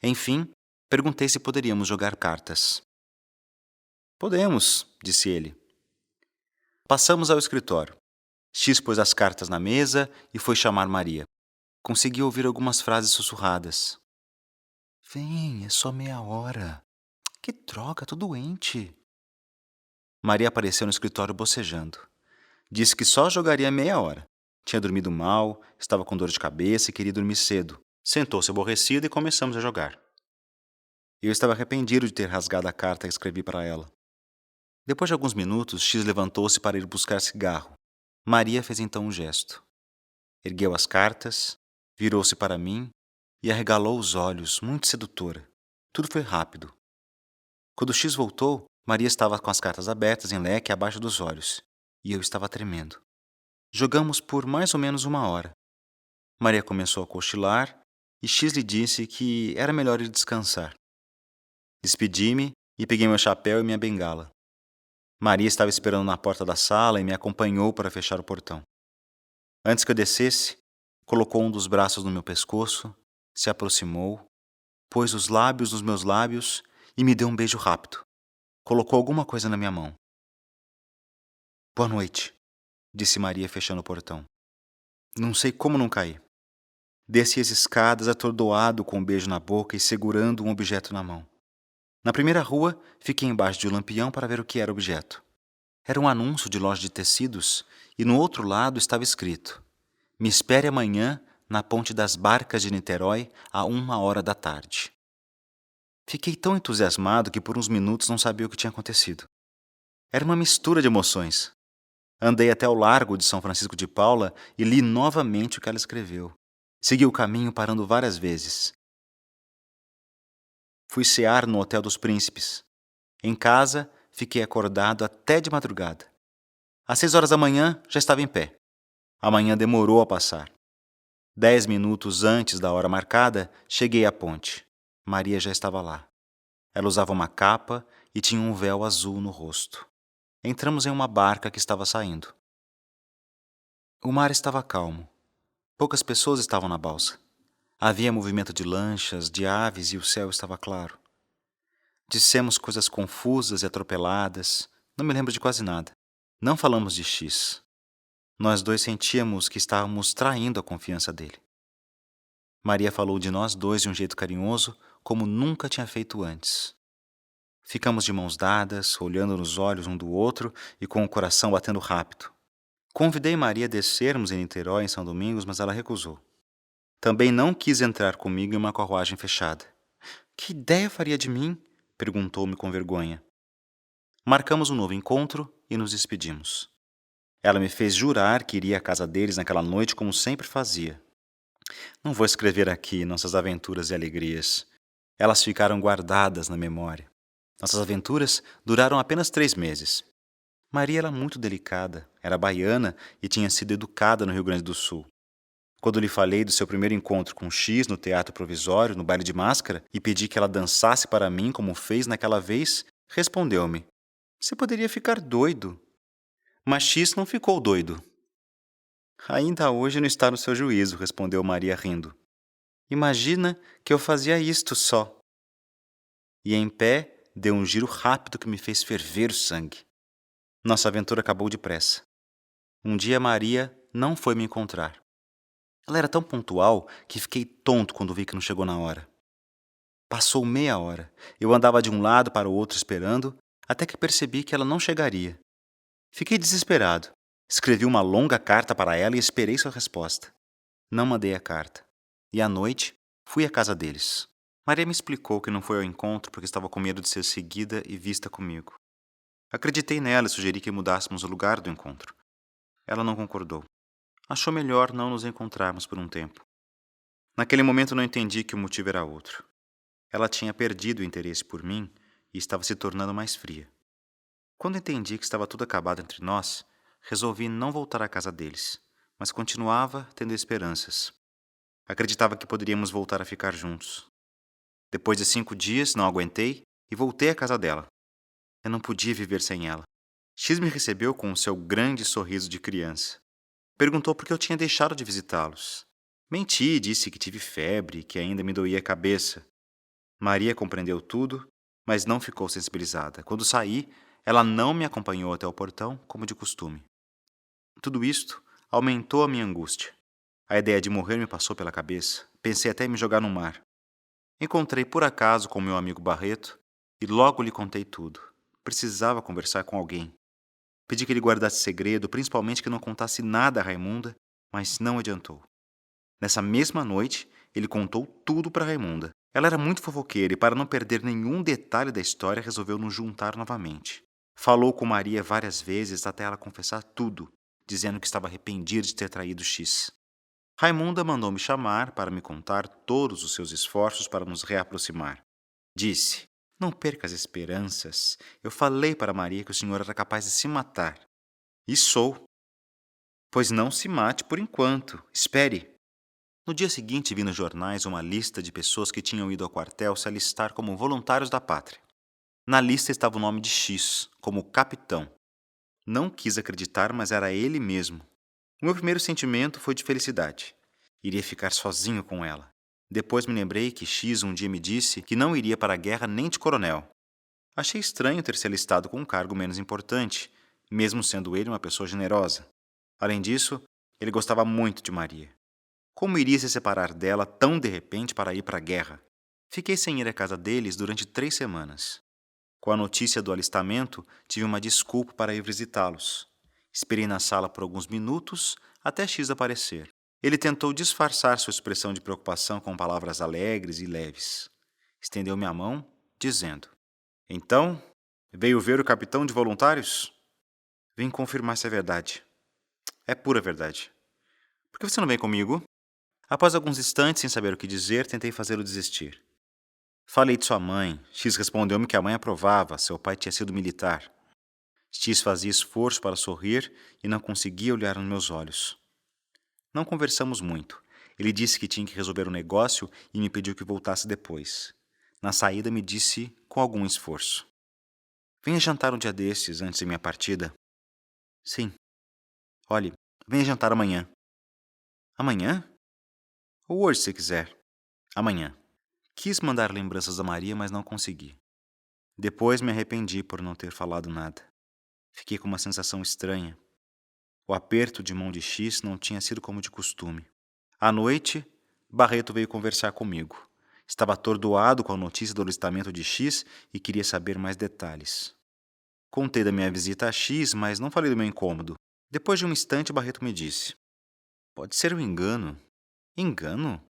Enfim, perguntei se poderíamos jogar cartas. Podemos, disse ele. Passamos ao escritório. X pôs as cartas na mesa e foi chamar Maria. Consegui ouvir algumas frases sussurradas. Vem, é só meia hora. Que droga, tô doente. Maria apareceu no escritório bocejando. Disse que só jogaria meia hora. Tinha dormido mal, estava com dor de cabeça e queria dormir cedo. Sentou-se aborrecida e começamos a jogar. Eu estava arrependido de ter rasgado a carta que escrevi para ela. Depois de alguns minutos, X levantou-se para ir buscar cigarro. Maria fez então um gesto. Ergueu as cartas, virou-se para mim e arregalou os olhos, muito sedutora. Tudo foi rápido. Quando X voltou, Maria estava com as cartas abertas em leque abaixo dos olhos, e eu estava tremendo. Jogamos por mais ou menos uma hora. Maria começou a cochilar e X lhe disse que era melhor ir descansar. Despedi-me e peguei meu chapéu e minha bengala. Maria estava esperando na porta da sala e me acompanhou para fechar o portão. Antes que eu descesse, colocou um dos braços no meu pescoço, se aproximou, pôs os lábios nos meus lábios e me deu um beijo rápido. Colocou alguma coisa na minha mão. Boa noite, disse Maria fechando o portão. Não sei como não caí. Desci as escadas atordoado com um beijo na boca e segurando um objeto na mão. Na primeira rua, fiquei embaixo de um lampião para ver o que era o objeto. Era um anúncio de loja de tecidos e no outro lado estava escrito: me espere amanhã na Ponte das Barcas de Niterói a 1h da tarde. Fiquei tão entusiasmado que por uns minutos não sabia o que tinha acontecido. Era uma mistura de emoções. Andei até o largo de São Francisco de Paula e li novamente o que ela escreveu. Segui o caminho parando várias vezes. Fui cear no Hotel dos Príncipes. Em casa, fiquei acordado até de madrugada. Às 6h da manhã, já estava em pé. A manhã demorou a passar. 10 minutos antes da hora marcada, cheguei à ponte. Maria já estava lá. Ela usava uma capa e tinha um véu azul no rosto. Entramos em uma barca que estava saindo. O mar estava calmo. Poucas pessoas estavam na balsa. Havia movimento de lanchas, de aves e o céu estava claro. Dissemos coisas confusas e atropeladas. Não me lembro de quase nada. Não falamos de X. Nós dois sentíamos que estávamos traindo a confiança dele. Maria falou de nós dois de um jeito carinhoso, como nunca tinha feito antes. Ficamos de mãos dadas, olhando nos olhos um do outro e com o coração batendo rápido. Convidei Maria a descermos em Niterói, em São Domingos, mas ela recusou. Também não quis entrar comigo em uma carruagem fechada. Que ideia faria de mim? Perguntou-me com vergonha. Marcamos um novo encontro e nos despedimos. Ela me fez jurar que iria à casa deles naquela noite como sempre fazia. Não vou escrever aqui nossas aventuras e alegrias. Elas ficaram guardadas na memória. Nossas aventuras duraram apenas 3 meses. Maria era muito delicada, era baiana e tinha sido educada no Rio Grande do Sul. Quando lhe falei do seu primeiro encontro com X no Teatro Provisório, no baile de máscara, e pedi que ela dançasse para mim como fez naquela vez, respondeu-me: você poderia ficar doido. Mas X não ficou doido. Ainda hoje não está no seu juízo, respondeu Maria rindo. Imagina que eu fazia isto só. E em pé, deu um giro rápido que me fez ferver o sangue. Nossa aventura acabou depressa. Um dia Maria não foi me encontrar. Ela era tão pontual que fiquei tonto quando vi que não chegou na hora. Passou meia hora. Eu andava de um lado para o outro esperando, até que percebi que ela não chegaria. Fiquei desesperado. Escrevi uma longa carta para ela e esperei sua resposta. Não mandei a carta. E à noite, fui à casa deles. Maria me explicou que não foi ao encontro porque estava com medo de ser seguida e vista comigo. Acreditei nela e sugeri que mudássemos o lugar do encontro. Ela não concordou. Achou melhor não nos encontrarmos por um tempo. Naquele momento não entendi que o motivo era outro. Ela tinha perdido o interesse por mim e estava se tornando mais fria. Quando entendi que estava tudo acabado entre nós, resolvi não voltar à casa deles, mas continuava tendo esperanças. Acreditava que poderíamos voltar a ficar juntos. Depois de 5 dias, não aguentei e voltei à casa dela. Eu não podia viver sem ela. X me recebeu com o seu grande sorriso de criança. Perguntou por que eu tinha deixado de visitá-los. Menti e disse que tive febre e que ainda me doía a cabeça. Maria compreendeu tudo, mas não ficou sensibilizada. Quando saí, ela não me acompanhou até o portão, como de costume. Tudo isto aumentou a minha angústia. A ideia de morrer me passou pela cabeça. Pensei até em me jogar no mar. Encontrei por acaso com meu amigo Barreto e logo lhe contei tudo. Precisava conversar com alguém. Pedi que ele guardasse segredo, principalmente que não contasse nada a Raimunda, mas não adiantou. Nessa mesma noite, ele contou tudo para Raimunda. Ela era muito fofoqueira e, para não perder nenhum detalhe da história, resolveu nos juntar novamente. Falou com Maria várias vezes até ela confessar tudo, dizendo que estava arrependida de ter traído X. Raimunda mandou me chamar para me contar todos os seus esforços para nos reaproximar. Disse: "Não perca as esperanças. Eu falei para Maria que o senhor era capaz de se matar. E sou. Pois não se mate por enquanto. Espere." No dia seguinte, vi nos jornais uma lista de pessoas que tinham ido ao quartel se alistar como voluntários da pátria. Na lista estava o nome de X, como capitão. Não quis acreditar, mas era ele mesmo. O meu primeiro sentimento foi de felicidade. Iria ficar sozinho com ela. Depois me lembrei que X um dia me disse que não iria para a guerra nem de coronel. Achei estranho ter se alistado com um cargo menos importante, mesmo sendo ele uma pessoa generosa. Além disso, ele gostava muito de Maria. Como iria se separar dela tão de repente para ir para a guerra? Fiquei sem ir à casa deles durante 3 semanas. Com a notícia do alistamento, tive uma desculpa para ir visitá-los. Esperei na sala por alguns minutos até X aparecer. Ele tentou disfarçar sua expressão de preocupação com palavras alegres e leves. Estendeu-me a mão, dizendo: "Então, veio ver o capitão de voluntários? Vim confirmar se é verdade." "É pura verdade." "Por que você não vem comigo?" Após alguns instantes, sem saber o que dizer, tentei fazê-lo desistir. Falei de sua mãe. X respondeu-me que a mãe aprovava, seu pai tinha sido militar. X fazia esforço para sorrir e não conseguia olhar nos meus olhos. Não conversamos muito. Ele disse que tinha que resolver um negócio e me pediu que voltasse depois. Na saída me disse com algum esforço: "Venha jantar um dia desses, antes de minha partida." "Sim." "Olhe, venha jantar amanhã." "Amanhã?" "Ou hoje, se quiser." "Amanhã." Quis mandar lembranças a Maria, mas não consegui. Depois me arrependi por não ter falado nada. Fiquei com uma sensação estranha. O aperto de mão de X não tinha sido como de costume. À noite, Barreto veio conversar comigo. Estava atordoado com a notícia do alistamento de X e queria saber mais detalhes. Contei da minha visita a X, mas não falei do meu incômodo. Depois de um instante, Barreto me disse: "Pode ser um engano." "Engano?"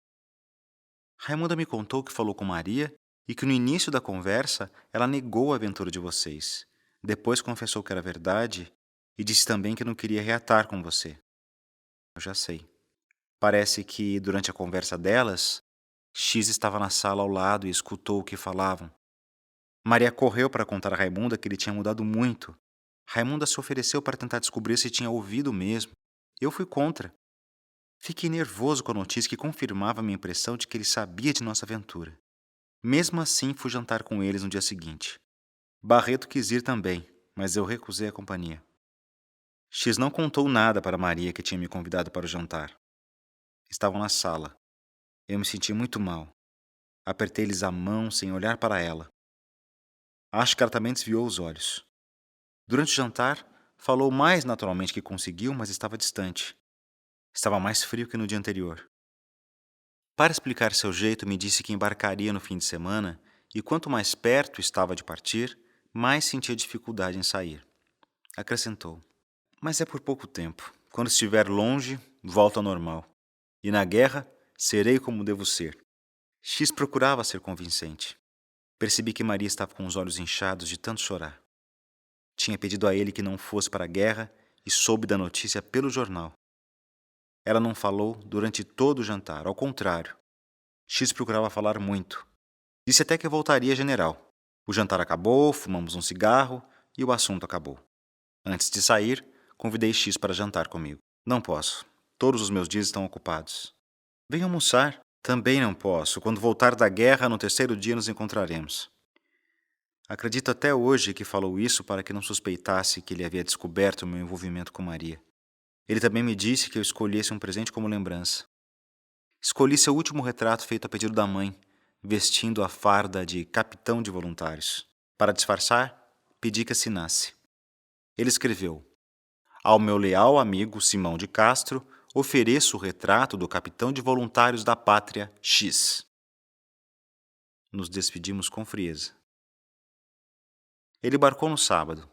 Raimunda me contou que falou com Maria e que no início da conversa ela negou a aventura de vocês. Depois confessou que era verdade e disse também que não queria reatar com você. Eu já sei. Parece que, durante a conversa delas, X estava na sala ao lado e escutou o que falavam. Maria correu para contar a Raimunda que ele tinha mudado muito. Raimunda se ofereceu para tentar descobrir se tinha ouvido mesmo. Eu fui contra. Fiquei nervoso com a notícia que confirmava minha impressão de que ele sabia de nossa aventura. Mesmo assim, fui jantar com eles no dia seguinte. Barreto quis ir também, mas eu recusei a companhia. X não contou nada para Maria que tinha me convidado para o jantar. Estavam na sala. Eu me senti muito mal. Apertei-lhes a mão sem olhar para ela. Acho que ela também desviou os olhos. Durante o jantar, falou mais naturalmente que conseguiu, mas estava distante. Estava mais frio que no dia anterior. Para explicar seu jeito, me disse que embarcaria no fim de semana e quanto mais perto estava de partir, mais sentia dificuldade em sair. Acrescentou: mas é por pouco tempo. Quando estiver longe, volto ao normal. E na guerra, serei como devo ser. X procurava ser convincente. Percebi que Maria estava com os olhos inchados de tanto chorar. Tinha pedido a ele que não fosse para a guerra e soube da notícia pelo jornal. Ela não falou durante todo o jantar, ao contrário. X procurava falar muito. Disse até que voltaria general. O jantar acabou, fumamos um cigarro e o assunto acabou. Antes de sair, convidei X para jantar comigo. Não posso. Todos os meus dias estão ocupados. Venha almoçar. Também não posso. Quando voltar da guerra, no terceiro dia nos encontraremos. Acredito até hoje que falou isso para que não suspeitasse que ele havia descoberto meu envolvimento com Maria. Ele também me disse que eu escolhesse um presente como lembrança. Escolhi seu último retrato feito a pedido da mãe, vestindo a farda de capitão de voluntários. Para disfarçar, pedi que assinasse. Ele escreveu: ao meu leal amigo Simão de Castro, ofereço o retrato do capitão de voluntários da pátria X. Nos despedimos com frieza. Ele embarcou no sábado.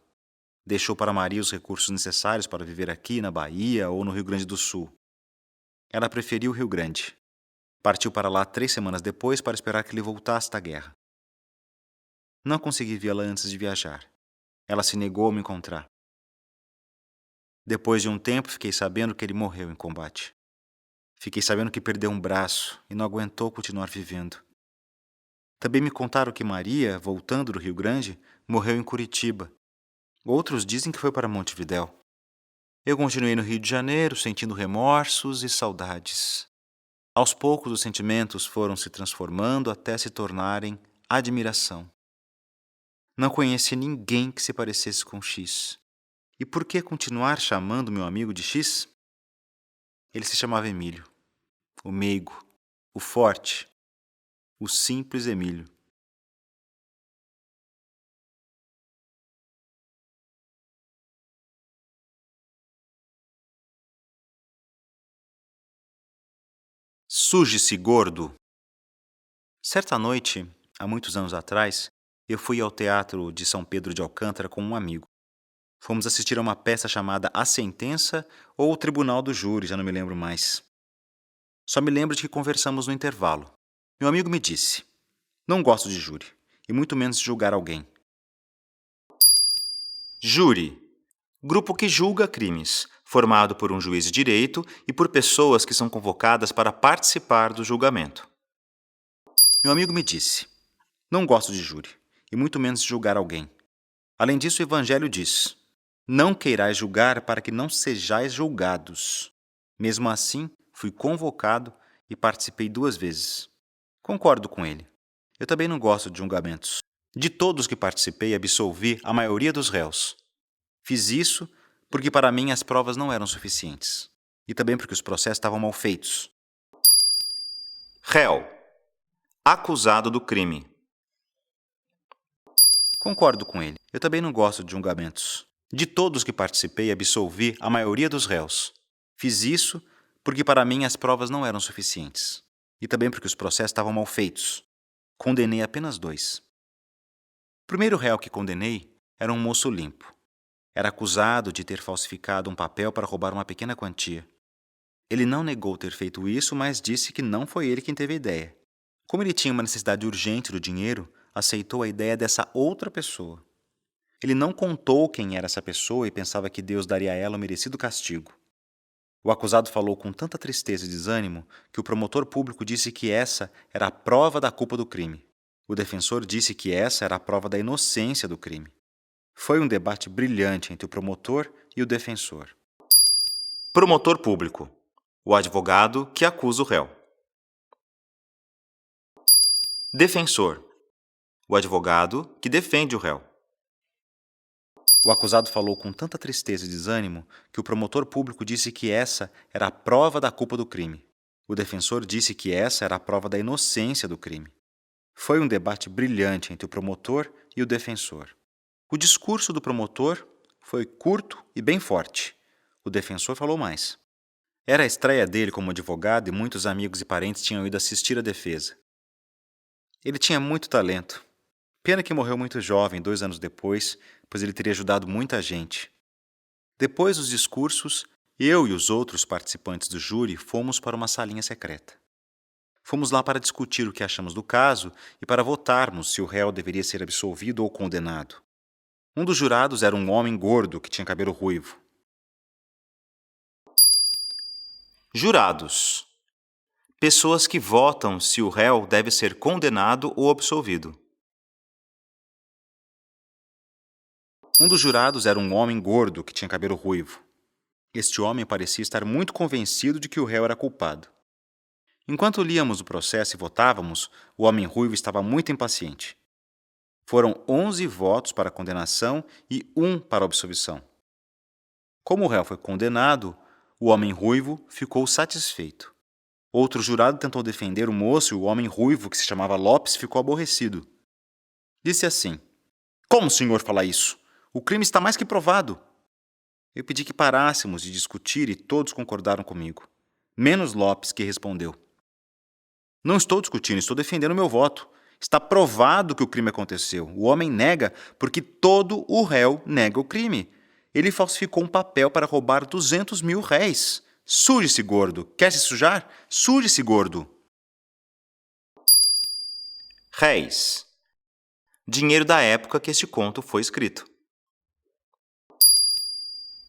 Deixou para Maria os recursos necessários para viver aqui na Bahia ou no Rio Grande do Sul. Ela preferiu o Rio Grande. Partiu para lá 3 semanas depois para esperar que ele voltasse da guerra. Não consegui vê-la antes de viajar. Ela se negou a me encontrar. Depois de um tempo, fiquei sabendo que ele morreu em combate. Fiquei sabendo que perdeu um braço e não aguentou continuar vivendo. Também me contaram que Maria, voltando do Rio Grande, morreu em Curitiba. Outros dizem que foi para Montevidéu. Eu continuei no Rio de Janeiro, sentindo remorsos e saudades. Aos poucos, os sentimentos foram se transformando até se tornarem admiração. Não conheci ninguém que se parecesse com X. E por que continuar chamando meu amigo de X? Ele se chamava Emílio, o meigo, o forte, o simples Emílio. Suje-se gordo. Certa noite, há muitos anos atrás, eu fui ao Teatro de São Pedro de Alcântara com um amigo. Fomos assistir a uma peça chamada A Sentença ou O Tribunal do Júri, já não me lembro mais. Só me lembro de que conversamos no intervalo. Meu amigo me disse: não gosto de júri, e muito menos de julgar alguém. Júri: grupo que julga crimes, formado por um juiz de direito e por pessoas que são convocadas para participar do julgamento. Meu amigo me disse: não gosto de júri, e muito menos de julgar alguém. Além disso, o Evangelho diz: não queirais julgar para que não sejais julgados. Mesmo assim, fui convocado e participei 2 vezes. Concordo com ele. Eu também não gosto de julgamentos. De todos que participei, absolvi a maioria dos réus. Fiz isso porque para mim as provas não eram suficientes. E também porque os processos estavam mal feitos. Réu: acusado do crime. Concordo com ele. Eu também não gosto de julgamentos. De todos que participei, absolvi a maioria dos réus. Fiz isso porque para mim as provas não eram suficientes. E também porque os processos estavam mal feitos. Condenei apenas 2. O primeiro réu que condenei era um moço limpo. Era acusado de ter falsificado um papel para roubar uma pequena quantia. Ele não negou ter feito isso, mas disse que não foi ele quem teve a ideia. Como ele tinha uma necessidade urgente do dinheiro, aceitou a ideia dessa outra pessoa. Ele não contou quem era essa pessoa e pensava que Deus daria a ela o merecido castigo. O acusado falou com tanta tristeza e desânimo que o promotor público disse que essa era a prova da culpa do crime. O defensor disse que essa era a prova da inocência do crime. Foi um debate brilhante entre o promotor e o defensor. Promotor público: o advogado que acusa o réu. Defensor: o advogado que defende o réu. O acusado falou com tanta tristeza e desânimo que o promotor público disse que essa era a prova da culpa do crime. O defensor disse que essa era a prova da inocência do crime. Foi um debate brilhante entre o promotor e o defensor. O discurso do promotor foi curto e bem forte. O defensor falou mais. Era a estreia dele como advogado e muitos amigos e parentes tinham ido assistir a defesa. Ele tinha muito talento. Pena que morreu muito jovem, 2 anos depois, pois ele teria ajudado muita gente. Depois dos discursos, eu e os outros participantes do júri fomos para uma salinha secreta. Fomos lá para discutir o que achamos do caso e para votarmos se o réu deveria ser absolvido ou condenado. Um dos jurados era um homem gordo que tinha cabelo ruivo. Jurados: pessoas que votam se o réu deve ser condenado ou absolvido. Um dos jurados era um homem gordo que tinha cabelo ruivo. Este homem parecia estar muito convencido de que o réu era culpado. Enquanto líamos o processo e votávamos, o homem ruivo estava muito impaciente. Foram 11 votos para a condenação e 1 para a absolvição. Como o réu foi condenado, o homem ruivo ficou satisfeito. Outro jurado tentou defender o moço e o homem ruivo, que se chamava Lopes, ficou aborrecido. Disse assim: "Como o senhor fala isso? O crime está mais que provado." Eu pedi que parássemos de discutir e todos concordaram comigo. Menos Lopes, que respondeu: "Não estou discutindo, estou defendendo o meu voto. Está provado que o crime aconteceu. O homem nega porque todo o réu nega o crime. Ele falsificou um papel para roubar 200 mil réis. Suje-se, gordo. Quer se sujar? Suje-se, gordo." Réis: dinheiro da época que este conto foi escrito.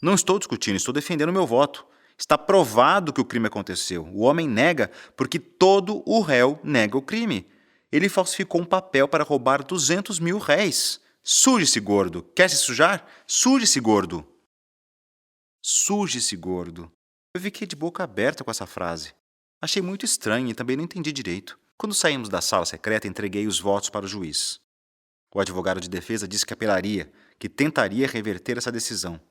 Não estou discutindo, estou defendendo o meu voto. Está provado que o crime aconteceu. O homem nega porque todo o réu nega o crime. Ele falsificou um papel para roubar 200 mil réis. Suje-se, gordo. Quer se sujar? Suje-se, gordo. Suje-se, gordo. Eu fiquei de boca aberta com essa frase. Achei muito estranho e também não entendi direito. Quando saímos da sala secreta, entreguei os votos para o juiz. O advogado de defesa disse que apelaria, que tentaria reverter essa decisão.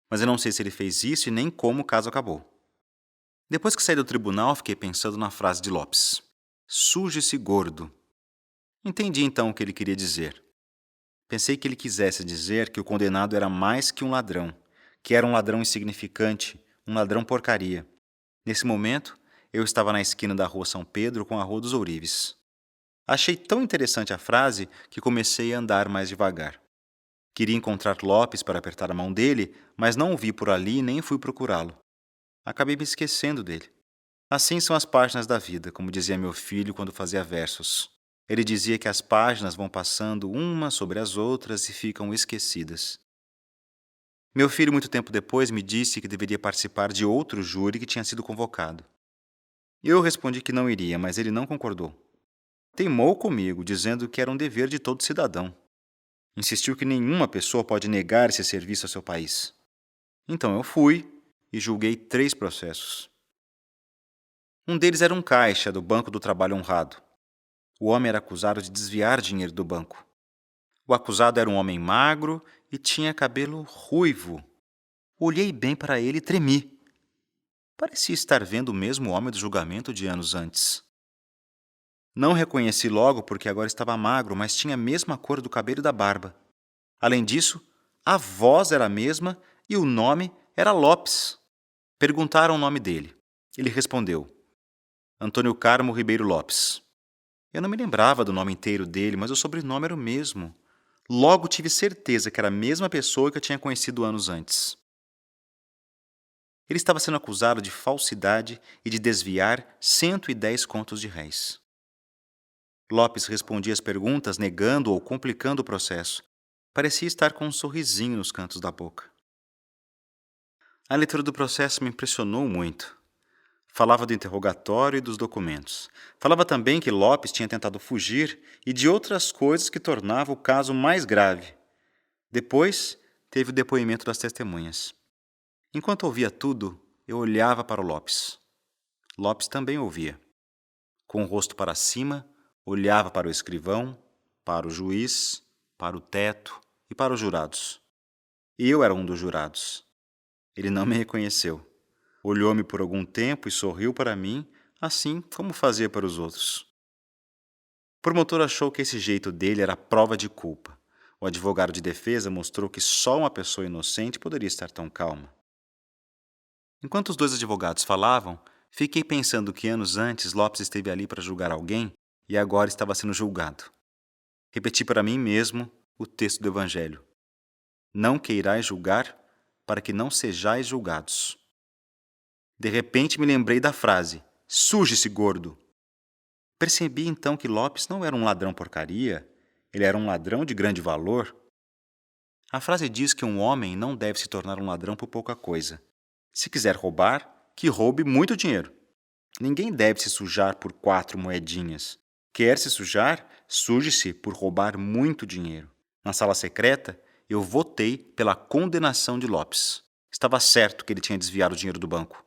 Mas eu não sei se ele fez isso e nem como o caso acabou. Depois que saí do tribunal, fiquei pensando na frase de Lopes: "Suje-se, gordo." Entendi então o que ele queria dizer. Pensei que ele quisesse dizer que o condenado era mais que um ladrão, que era um ladrão insignificante, um ladrão porcaria. Nesse momento, eu estava na esquina da Rua São Pedro com a Rua dos Ourives. Achei tão interessante a frase que comecei a andar mais devagar. Queria encontrar Lopes para apertar a mão dele, mas não o vi por ali e nem fui procurá-lo. Acabei me esquecendo dele. Assim são as páginas da vida, como dizia meu filho quando fazia versos. Ele dizia que as páginas vão passando umas sobre as outras e ficam esquecidas. Meu filho, muito tempo depois, me disse que deveria participar de outro júri que tinha sido convocado. Eu respondi que não iria, mas ele não concordou. Teimou comigo, dizendo que era um dever de todo cidadão. Insistiu que nenhuma pessoa pode negar esse serviço ao seu país. Então eu fui e julguei 3 processos. Um deles era um caixa do Banco do Trabalho Honrado. O homem era acusado de desviar dinheiro do banco. O acusado era um homem magro e tinha cabelo ruivo. Olhei bem para ele e tremi. Parecia estar vendo o mesmo homem do julgamento de anos antes. Não reconheci logo porque agora estava magro, mas tinha a mesma cor do cabelo e da barba. Além disso, a voz era a mesma e o nome era Lopes. Perguntaram o nome dele. Ele respondeu: Antônio Carmo Ribeiro Lopes. Eu não me lembrava do nome inteiro dele, mas o sobrenome era o mesmo. Logo tive certeza que era a mesma pessoa que eu tinha conhecido anos antes. Ele estava sendo acusado de falsidade e de desviar 110 contos de réis. Lopes respondia as perguntas negando ou complicando o processo. Parecia estar com um sorrisinho nos cantos da boca. A leitura do processo me impressionou muito. Falava do interrogatório e dos documentos. Falava também que Lopes tinha tentado fugir e de outras coisas que tornavam o caso mais grave. Depois, teve o depoimento das testemunhas. Enquanto ouvia tudo, eu olhava para o Lopes. Lopes também ouvia. Com o rosto para cima, olhava para o escrivão, para o juiz, para o teto, e para os jurados. Eu era um dos jurados. Ele não me reconheceu. Olhou-me por algum tempo e sorriu para mim, assim como fazia para os outros. O promotor achou que esse jeito dele era prova de culpa. O advogado de defesa mostrou que só uma pessoa inocente poderia estar tão calma. Enquanto os dois advogados falavam, fiquei pensando que anos antes Lopes esteve ali para julgar alguém e agora estava sendo julgado. Repeti para mim mesmo o texto do Evangelho: não queirais julgar, para que não sejais julgados. De repente me lembrei da frase: suje-se, gordo! Percebi então que Lopes não era um ladrão porcaria, ele era um ladrão de grande valor. A frase diz que um homem não deve se tornar um ladrão por pouca coisa. Se quiser roubar, que roube muito dinheiro. Ninguém deve se sujar por 4 moedinhas. Quer se sujar, suje-se por roubar muito dinheiro. Na sala secreta, eu votei pela condenação de Lopes. Estava certo que ele tinha desviado o dinheiro do banco.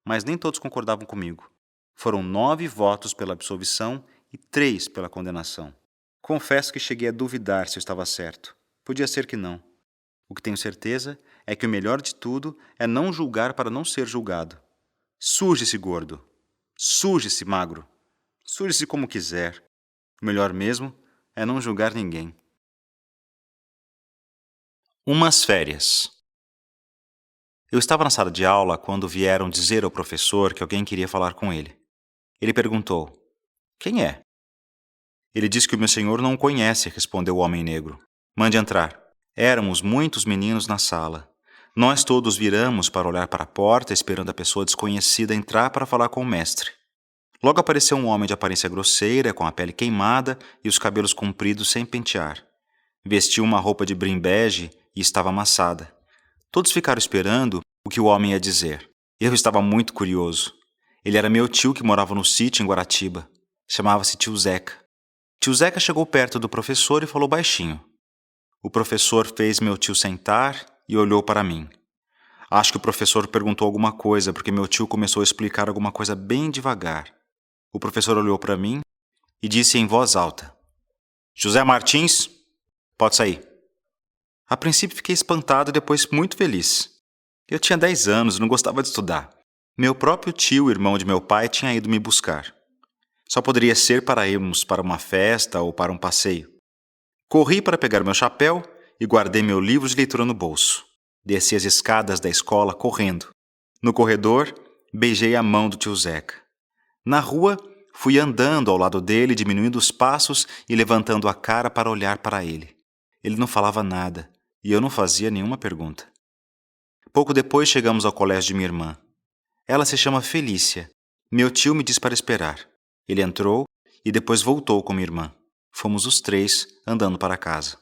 Mas nem todos concordavam comigo. Foram 9 votos pela absolvição e 3 pela condenação. Confesso que cheguei a duvidar se eu estava certo. Podia ser que não. O que tenho certeza é que o melhor de tudo é não julgar para não ser julgado. Suje-se, gordo. Suje-se, magro. Suje-se como quiser. O melhor mesmo é não julgar ninguém. Umas férias. Eu estava na sala de aula quando vieram dizer ao professor que alguém queria falar com ele. Ele perguntou: quem é? Ele disse que o meu senhor não o conhece, respondeu o homem negro. Mande entrar. Éramos muitos meninos na sala. Nós todos viramos para olhar para a porta, esperando a pessoa desconhecida entrar para falar com o mestre. Logo apareceu um homem de aparência grosseira, com a pele queimada e os cabelos compridos sem pentear. Vestiu uma roupa de brim bege e estava amassada. Todos ficaram esperando o que o homem ia dizer. Eu estava muito curioso. Ele era meu tio que morava no sítio em Guaratiba. Chamava-se tio Zeca. Tio Zeca chegou perto do professor e falou baixinho. O professor fez meu tio sentar e olhou para mim. Acho que o professor perguntou alguma coisa, porque meu tio começou a explicar alguma coisa bem devagar. O professor olhou para mim e disse em voz alta: José Martins, pode sair. A princípio fiquei espantado e depois muito feliz. Eu tinha 10 anos e não gostava de estudar. Meu próprio tio, irmão de meu pai, tinha ido me buscar. Só poderia ser para irmos para uma festa ou para um passeio. Corri para pegar meu chapéu e guardei meu livro de leitura no bolso. Desci as escadas da escola correndo. No corredor, beijei a mão do tio Zeca. Na rua, fui andando ao lado dele, diminuindo os passos e levantando a cara para olhar para ele. Ele não falava nada e eu não fazia nenhuma pergunta. Pouco depois chegamos ao colégio de minha irmã. Ela se chama Felícia. Meu tio me disse para esperar. Ele entrou e depois voltou com minha irmã. Fomos os 3 andando para casa.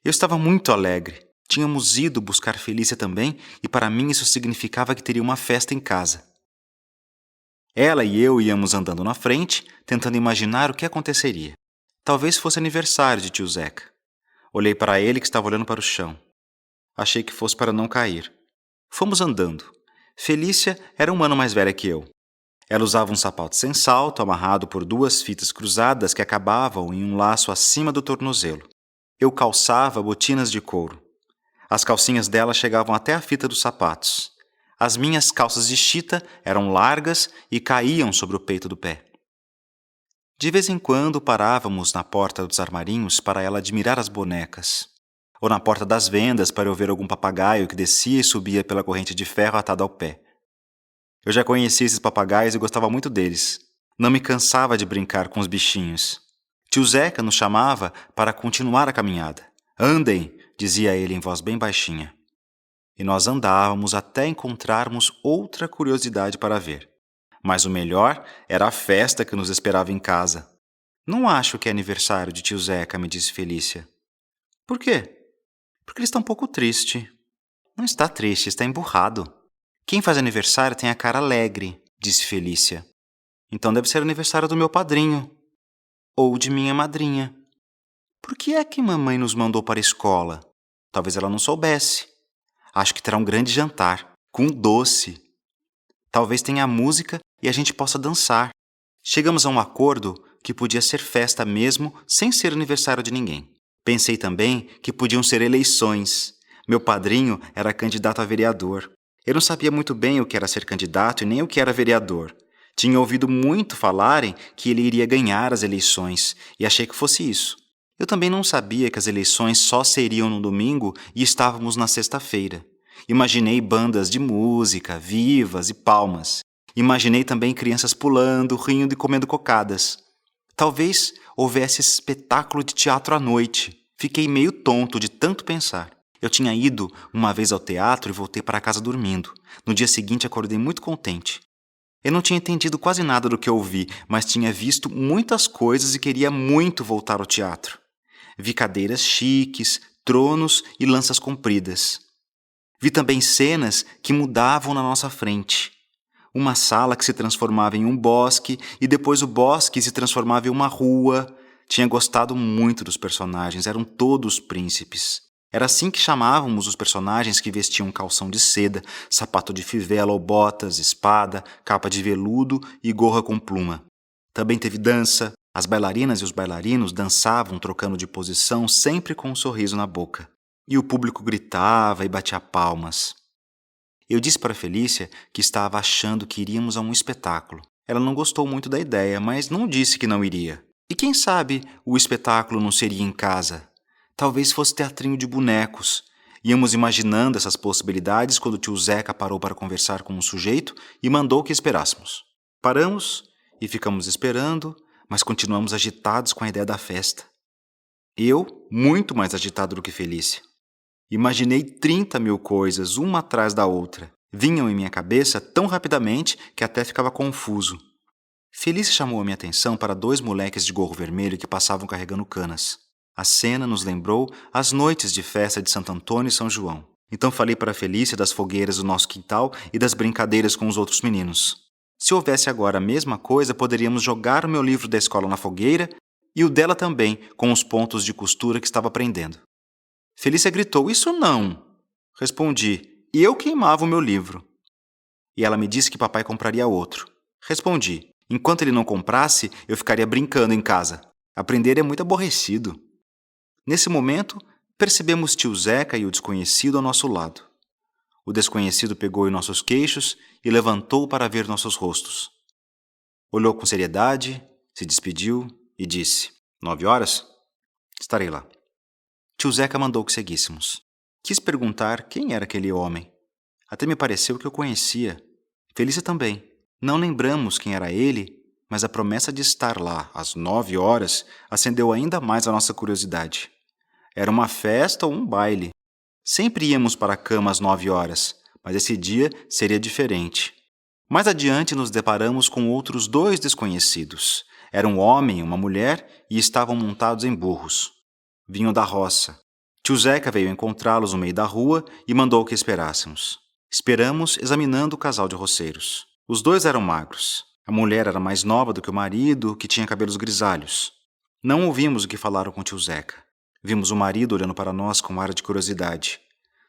Eu estava muito alegre. Tínhamos ido buscar Felícia também e para mim isso significava que teria uma festa em casa. Ela e eu íamos andando na frente, tentando imaginar o que aconteceria. Talvez fosse aniversário de tio Zeca. Olhei para ele que estava olhando para o chão. Achei que fosse para não cair. Fomos andando. Felícia era 1 ano mais velha que eu. Ela usava um sapato sem salto, amarrado por 2 fitas cruzadas que acabavam em um laço acima do tornozelo. Eu calçava botinas de couro. As calcinhas dela chegavam até a fita dos sapatos. As minhas calças de chita eram largas e caíam sobre o peito do pé. De vez em quando parávamos na porta dos armarinhos para ela admirar as bonecas, ou na porta das vendas para eu ver algum papagaio que descia e subia pela corrente de ferro atada ao pé. Eu já conhecia esses papagaios e gostava muito deles. Não me cansava de brincar com os bichinhos. Tio Zeca nos chamava para continuar a caminhada. Andem, dizia ele em voz bem baixinha. E nós andávamos até encontrarmos outra curiosidade para ver. Mas o melhor era a festa que nos esperava em casa. Não acho que é aniversário de tio Zeca, me disse Felícia. Por quê? Porque ele está um pouco triste. Não está triste, está emburrado. Quem faz aniversário tem a cara alegre, disse Felícia. Então deve ser aniversário do meu padrinho. Ou de minha madrinha. Por que é que mamãe nos mandou para a escola? Talvez ela não soubesse. Acho que terá um grande jantar, com doce. Talvez tenha música e a gente possa dançar. Chegamos a um acordo que podia ser festa mesmo, sem ser aniversário de ninguém. Pensei também que podiam ser eleições. Meu padrinho era candidato a vereador. Eu não sabia muito bem o que era ser candidato e nem o que era vereador. Tinha ouvido muito falarem que ele iria ganhar as eleições e achei que fosse isso. Eu também não sabia que as eleições só seriam no domingo e estávamos na sexta-feira. Imaginei bandas de música, vivas e palmas. Imaginei também crianças pulando, rindo e comendo cocadas. Talvez houvesse espetáculo de teatro à noite. Fiquei meio tonto de tanto pensar. Eu tinha ido uma vez ao teatro e voltei para casa dormindo. No dia seguinte acordei muito contente. Eu não tinha entendido quase nada do que ouvi, mas tinha visto muitas coisas e queria muito voltar ao teatro. Vi cadeiras chiques, tronos e lanças compridas. Vi também cenas que mudavam na nossa frente. Uma sala que se transformava em um bosque e depois o bosque se transformava em uma rua. Tinha gostado muito dos personagens, eram todos príncipes. Era assim que chamávamos os personagens que vestiam calção de seda, sapato de fivela ou botas, espada, capa de veludo e gorra com pluma. Também teve dança. As bailarinas e os bailarinos dançavam trocando de posição sempre com um sorriso na boca. E o público gritava e batia palmas. Eu disse para Felícia que estava achando que iríamos a um espetáculo. Ela não gostou muito da ideia, mas não disse que não iria. E quem sabe o espetáculo não seria em casa? Talvez fosse teatrinho de bonecos. Íamos imaginando essas possibilidades quando o tio Zeca parou para conversar com um sujeito e mandou que esperássemos. Paramos e ficamos esperando, mas continuamos agitados com a ideia da festa. Eu, muito mais agitado do que Felícia. Imaginei 30.000 coisas, uma atrás da outra. Vinham em minha cabeça tão rapidamente que até ficava confuso. Felícia chamou a minha atenção para 2 moleques de gorro vermelho que passavam carregando canas. A cena nos lembrou as noites de festa de Santo Antônio e São João. Então falei para Felícia das fogueiras do nosso quintal e das brincadeiras com os outros meninos. Se houvesse agora a mesma coisa, poderíamos jogar o meu livro da escola na fogueira e o dela também, com os pontos de costura que estava prendendo. Felícia gritou, isso não! Respondi, e eu queimava o meu livro. E ela me disse que papai compraria outro. Respondi, enquanto ele não comprasse, eu ficaria brincando em casa. Aprender é muito aborrecido. Nesse momento, percebemos tio Zeca e o desconhecido ao nosso lado. O desconhecido pegou em nossos queixos e levantou para ver nossos rostos. Olhou com seriedade, se despediu e disse, 9 horas? Estarei lá. Tio Zeca mandou que seguíssemos. Quis perguntar quem era aquele homem. Até me pareceu que eu conhecia. Felícia também. Não lembramos quem era ele, mas a promessa de estar lá às 9 horas acendeu ainda mais a nossa curiosidade. Era uma festa ou um baile. Sempre íamos para a cama às 9 horas, mas esse dia seria diferente. Mais adiante nos deparamos com outros 2 desconhecidos. Era um homem e uma mulher e estavam montados em burros. Vinham da roça. Tio Zeca veio encontrá-los no meio da rua e mandou que esperássemos. Esperamos examinando o casal de roceiros. Os 2 eram magros. A mulher era mais nova do que o marido, que tinha cabelos grisalhos. Não ouvimos o que falaram com tio Zeca. Vimos o marido olhando para nós com ar de curiosidade.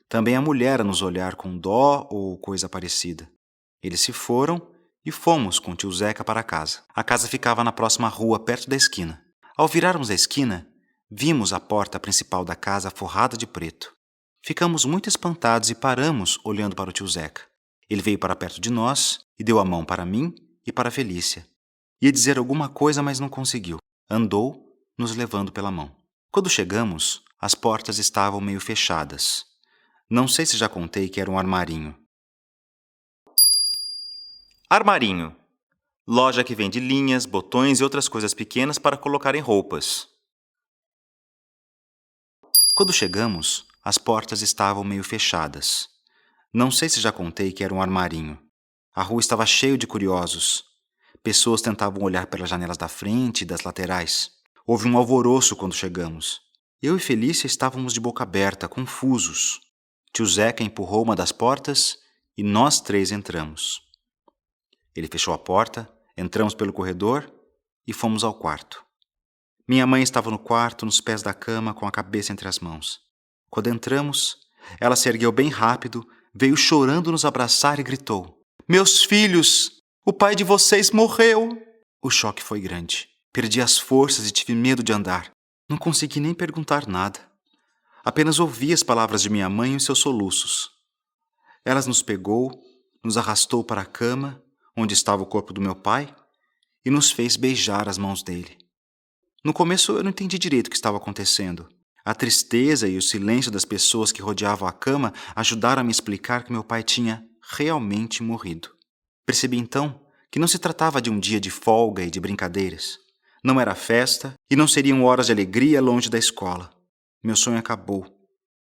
Também a mulher a nos olhar com dó ou coisa parecida. Eles se foram e fomos com tio Zeca para casa. A casa ficava na próxima rua, perto da esquina. Ao virarmos a esquina, vimos a porta principal da casa forrada de preto. Ficamos muito espantados e paramos olhando para o tio Zeca. Ele veio para perto de nós e deu a mão para mim e para Felícia. Ia dizer alguma coisa, mas não conseguiu. Andou, nos levando pela mão. Quando chegamos, as portas estavam meio fechadas. Não sei se já contei que era um armarinho. Armarinho. Loja que vende linhas, botões e outras coisas pequenas para colocar em roupas. Quando chegamos, as portas estavam meio fechadas. Não sei se já contei que era um armarinho. A rua estava cheia de curiosos. Pessoas tentavam olhar pelas janelas da frente e das laterais. Houve um alvoroço quando chegamos. Eu e Felícia estávamos de boca aberta, confusos. Tio Zeca empurrou uma das portas e nós 3 entramos. Ele fechou a porta, entramos pelo corredor e fomos ao quarto. Minha mãe estava no quarto, nos pés da cama, com a cabeça entre as mãos. Quando entramos, ela se ergueu bem rápido, veio chorando nos abraçar e gritou: "Meus filhos, o pai de vocês morreu!" O choque foi grande. Perdi as forças e tive medo de andar. Não consegui nem perguntar nada. Apenas ouvi as palavras de minha mãe e os seus soluços. Ela nos pegou, nos arrastou para a cama, onde estava o corpo do meu pai, e nos fez beijar as mãos dele. No começo eu não entendi direito o que estava acontecendo. A tristeza e o silêncio das pessoas que rodeavam a cama ajudaram a me explicar que meu pai tinha realmente morrido. Percebi então que não se tratava de um dia de folga e de brincadeiras. Não era festa e não seriam horas de alegria longe da escola. Meu sonho acabou.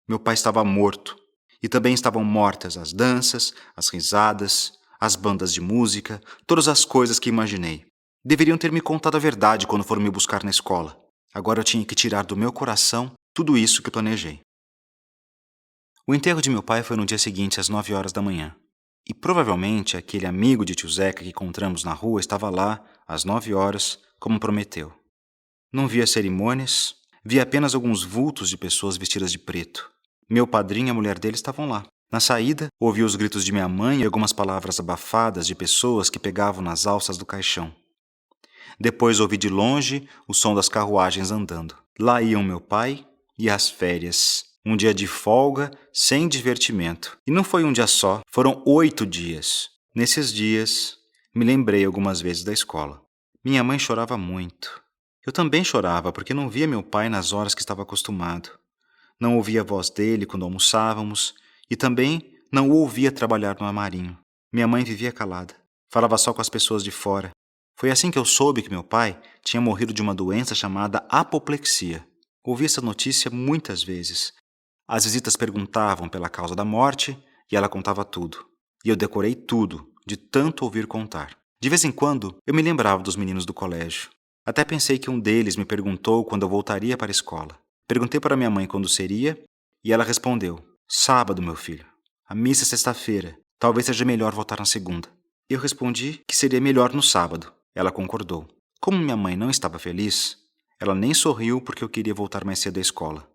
Meu pai estava morto. E também estavam mortas as danças, as risadas, as bandas de música, todas as coisas que imaginei. Deveriam ter me contado a verdade quando foram me buscar na escola. Agora eu tinha que tirar do meu coração tudo isso que planejei. O enterro de meu pai foi no dia seguinte, às 9 horas da manhã. E provavelmente aquele amigo de tio Zeca que encontramos na rua estava lá, às 9 horas, como prometeu. Não vi as cerimônias, vi apenas alguns vultos de pessoas vestidas de preto. Meu padrinho e a mulher dele estavam lá. Na saída, ouvi os gritos de minha mãe e algumas palavras abafadas de pessoas que pegavam nas alças do caixão. Depois ouvi de longe o som das carruagens andando. Lá iam meu pai e as férias. Um dia de folga, sem divertimento. E não foi um dia só, foram 8 dias. Nesses dias, me lembrei algumas vezes da escola. Minha mãe chorava muito. Eu também chorava porque não via meu pai nas horas que estava acostumado. Não ouvia a voz dele quando almoçávamos e também não o ouvia trabalhar no armarinho. Minha mãe vivia calada. Falava só com as pessoas de fora. Foi assim que eu soube que meu pai tinha morrido de uma doença chamada apoplexia. Ouvi essa notícia muitas vezes. As visitas perguntavam pela causa da morte e ela contava tudo. E eu decorei tudo, de tanto ouvir contar. De vez em quando, eu me lembrava dos meninos do colégio. Até pensei que um deles me perguntou quando eu voltaria para a escola. Perguntei para minha mãe quando seria e ela respondeu: sábado, meu filho. A missa é sexta-feira. Talvez seja melhor voltar na segunda. Eu respondi que seria melhor no sábado. Ela concordou. Como minha mãe não estava feliz, ela nem sorriu porque eu queria voltar mais cedo à escola.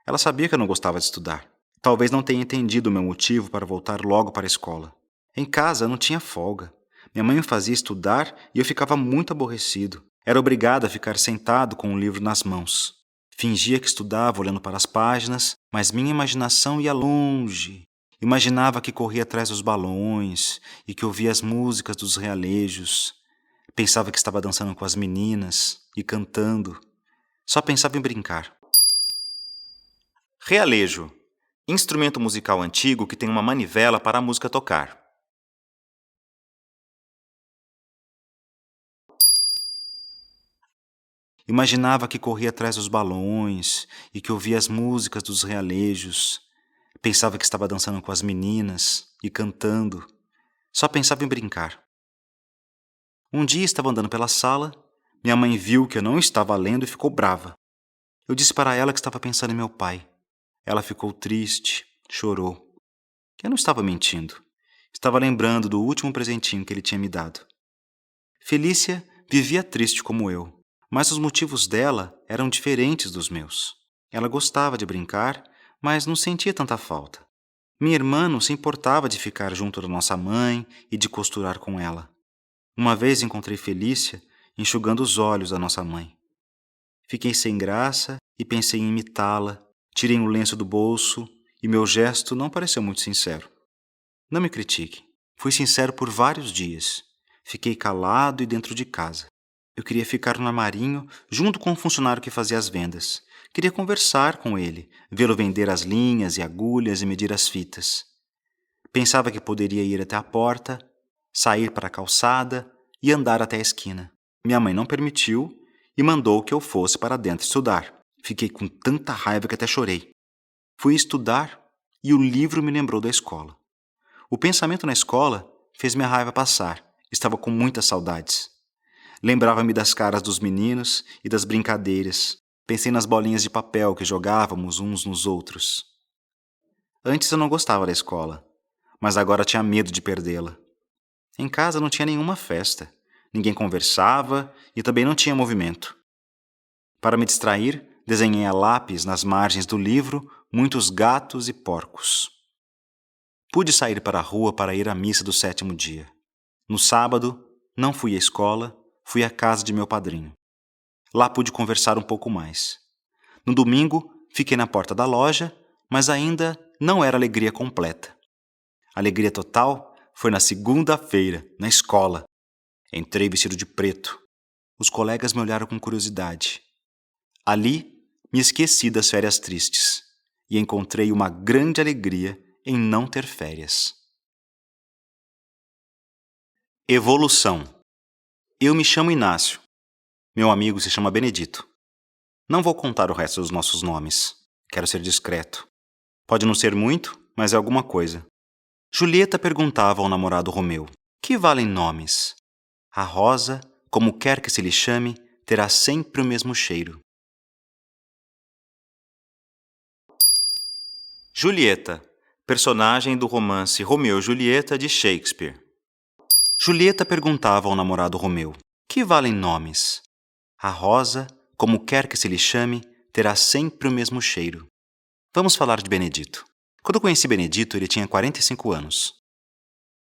Ela sabia que eu não gostava de estudar. Talvez não tenha entendido o meu motivo para voltar logo para a escola. Em casa eu não tinha folga. Minha mãe me fazia estudar e eu ficava muito aborrecido. Era obrigado a ficar sentado com o livro nas mãos. Fingia que estudava olhando para as páginas, mas minha imaginação ia longe. Imaginava que corria atrás dos balões e que ouvia as músicas dos realejos. Pensava que estava dançando com as meninas e cantando. Só pensava em brincar. Realejo. Instrumento musical antigo que tem uma manivela para a música tocar. Imaginava que corria atrás dos balões e que ouvia as músicas dos realejos. Pensava que estava dançando com as meninas e cantando. Só pensava em brincar. Um dia estava andando pela sala, minha mãe viu que eu não estava lendo e ficou brava. Eu disse para ela que estava pensando em meu pai. Ela ficou triste, chorou. Eu não estava mentindo. Estava lembrando do último presentinho que ele tinha me dado. Felícia vivia triste como eu, mas os motivos dela eram diferentes dos meus. Ela gostava de brincar, mas não sentia tanta falta. Minha irmã não se importava de ficar junto da nossa mãe e de costurar com ela. Uma vez encontrei Felícia enxugando os olhos da nossa mãe. Fiquei sem graça e pensei em imitá-la. Tirei um lenço do bolso e meu gesto não pareceu muito sincero. Não me critique. Fui sincero por vários dias. Fiquei calado e dentro de casa. Eu queria ficar no armarinho junto com o funcionário que fazia as vendas. Queria conversar com ele, vê-lo vender as linhas e agulhas e medir as fitas. Pensava que poderia ir até a porta, sair para a calçada e andar até a esquina. Minha mãe não permitiu e mandou que eu fosse para dentro estudar. Fiquei com tanta raiva que até chorei. Fui estudar e o livro me lembrou da escola. O pensamento na escola fez minha raiva passar. Estava com muitas saudades. Lembrava-me das caras dos meninos e das brincadeiras. Pensei nas bolinhas de papel que jogávamos uns nos outros. Antes eu não gostava da escola, mas agora tinha medo de perdê-la. Em casa não tinha nenhuma festa. Ninguém conversava e também não tinha movimento. Para me distrair, desenhei a lápis nas margens do livro muitos gatos e porcos. Pude sair para a rua para ir à missa do 7º dia. No sábado, não fui à escola, fui à casa de meu padrinho. Lá pude conversar um pouco mais. No domingo, fiquei na porta da loja, mas ainda não era alegria completa. Alegria total foi na segunda-feira, na escola. Entrei vestido de preto. Os colegas me olharam com curiosidade. Ali, me esqueci das férias tristes e encontrei uma grande alegria em não ter férias. Evolução. Eu me chamo Inácio. Meu amigo se chama Benedito. Não vou contar o resto dos nossos nomes. Quero ser discreto. Pode não ser muito, mas é alguma coisa. Julieta perguntava ao namorado Romeu: que valem nomes? A rosa, como quer que se lhe chame, terá sempre o mesmo cheiro. Julieta, personagem do romance Romeu e Julieta de Shakespeare. Julieta perguntava ao namorado Romeu: que valem nomes? A rosa, como quer que se lhe chame, terá sempre o mesmo cheiro. Vamos falar de Benedito. Quando eu conheci Benedito, ele tinha 45 anos.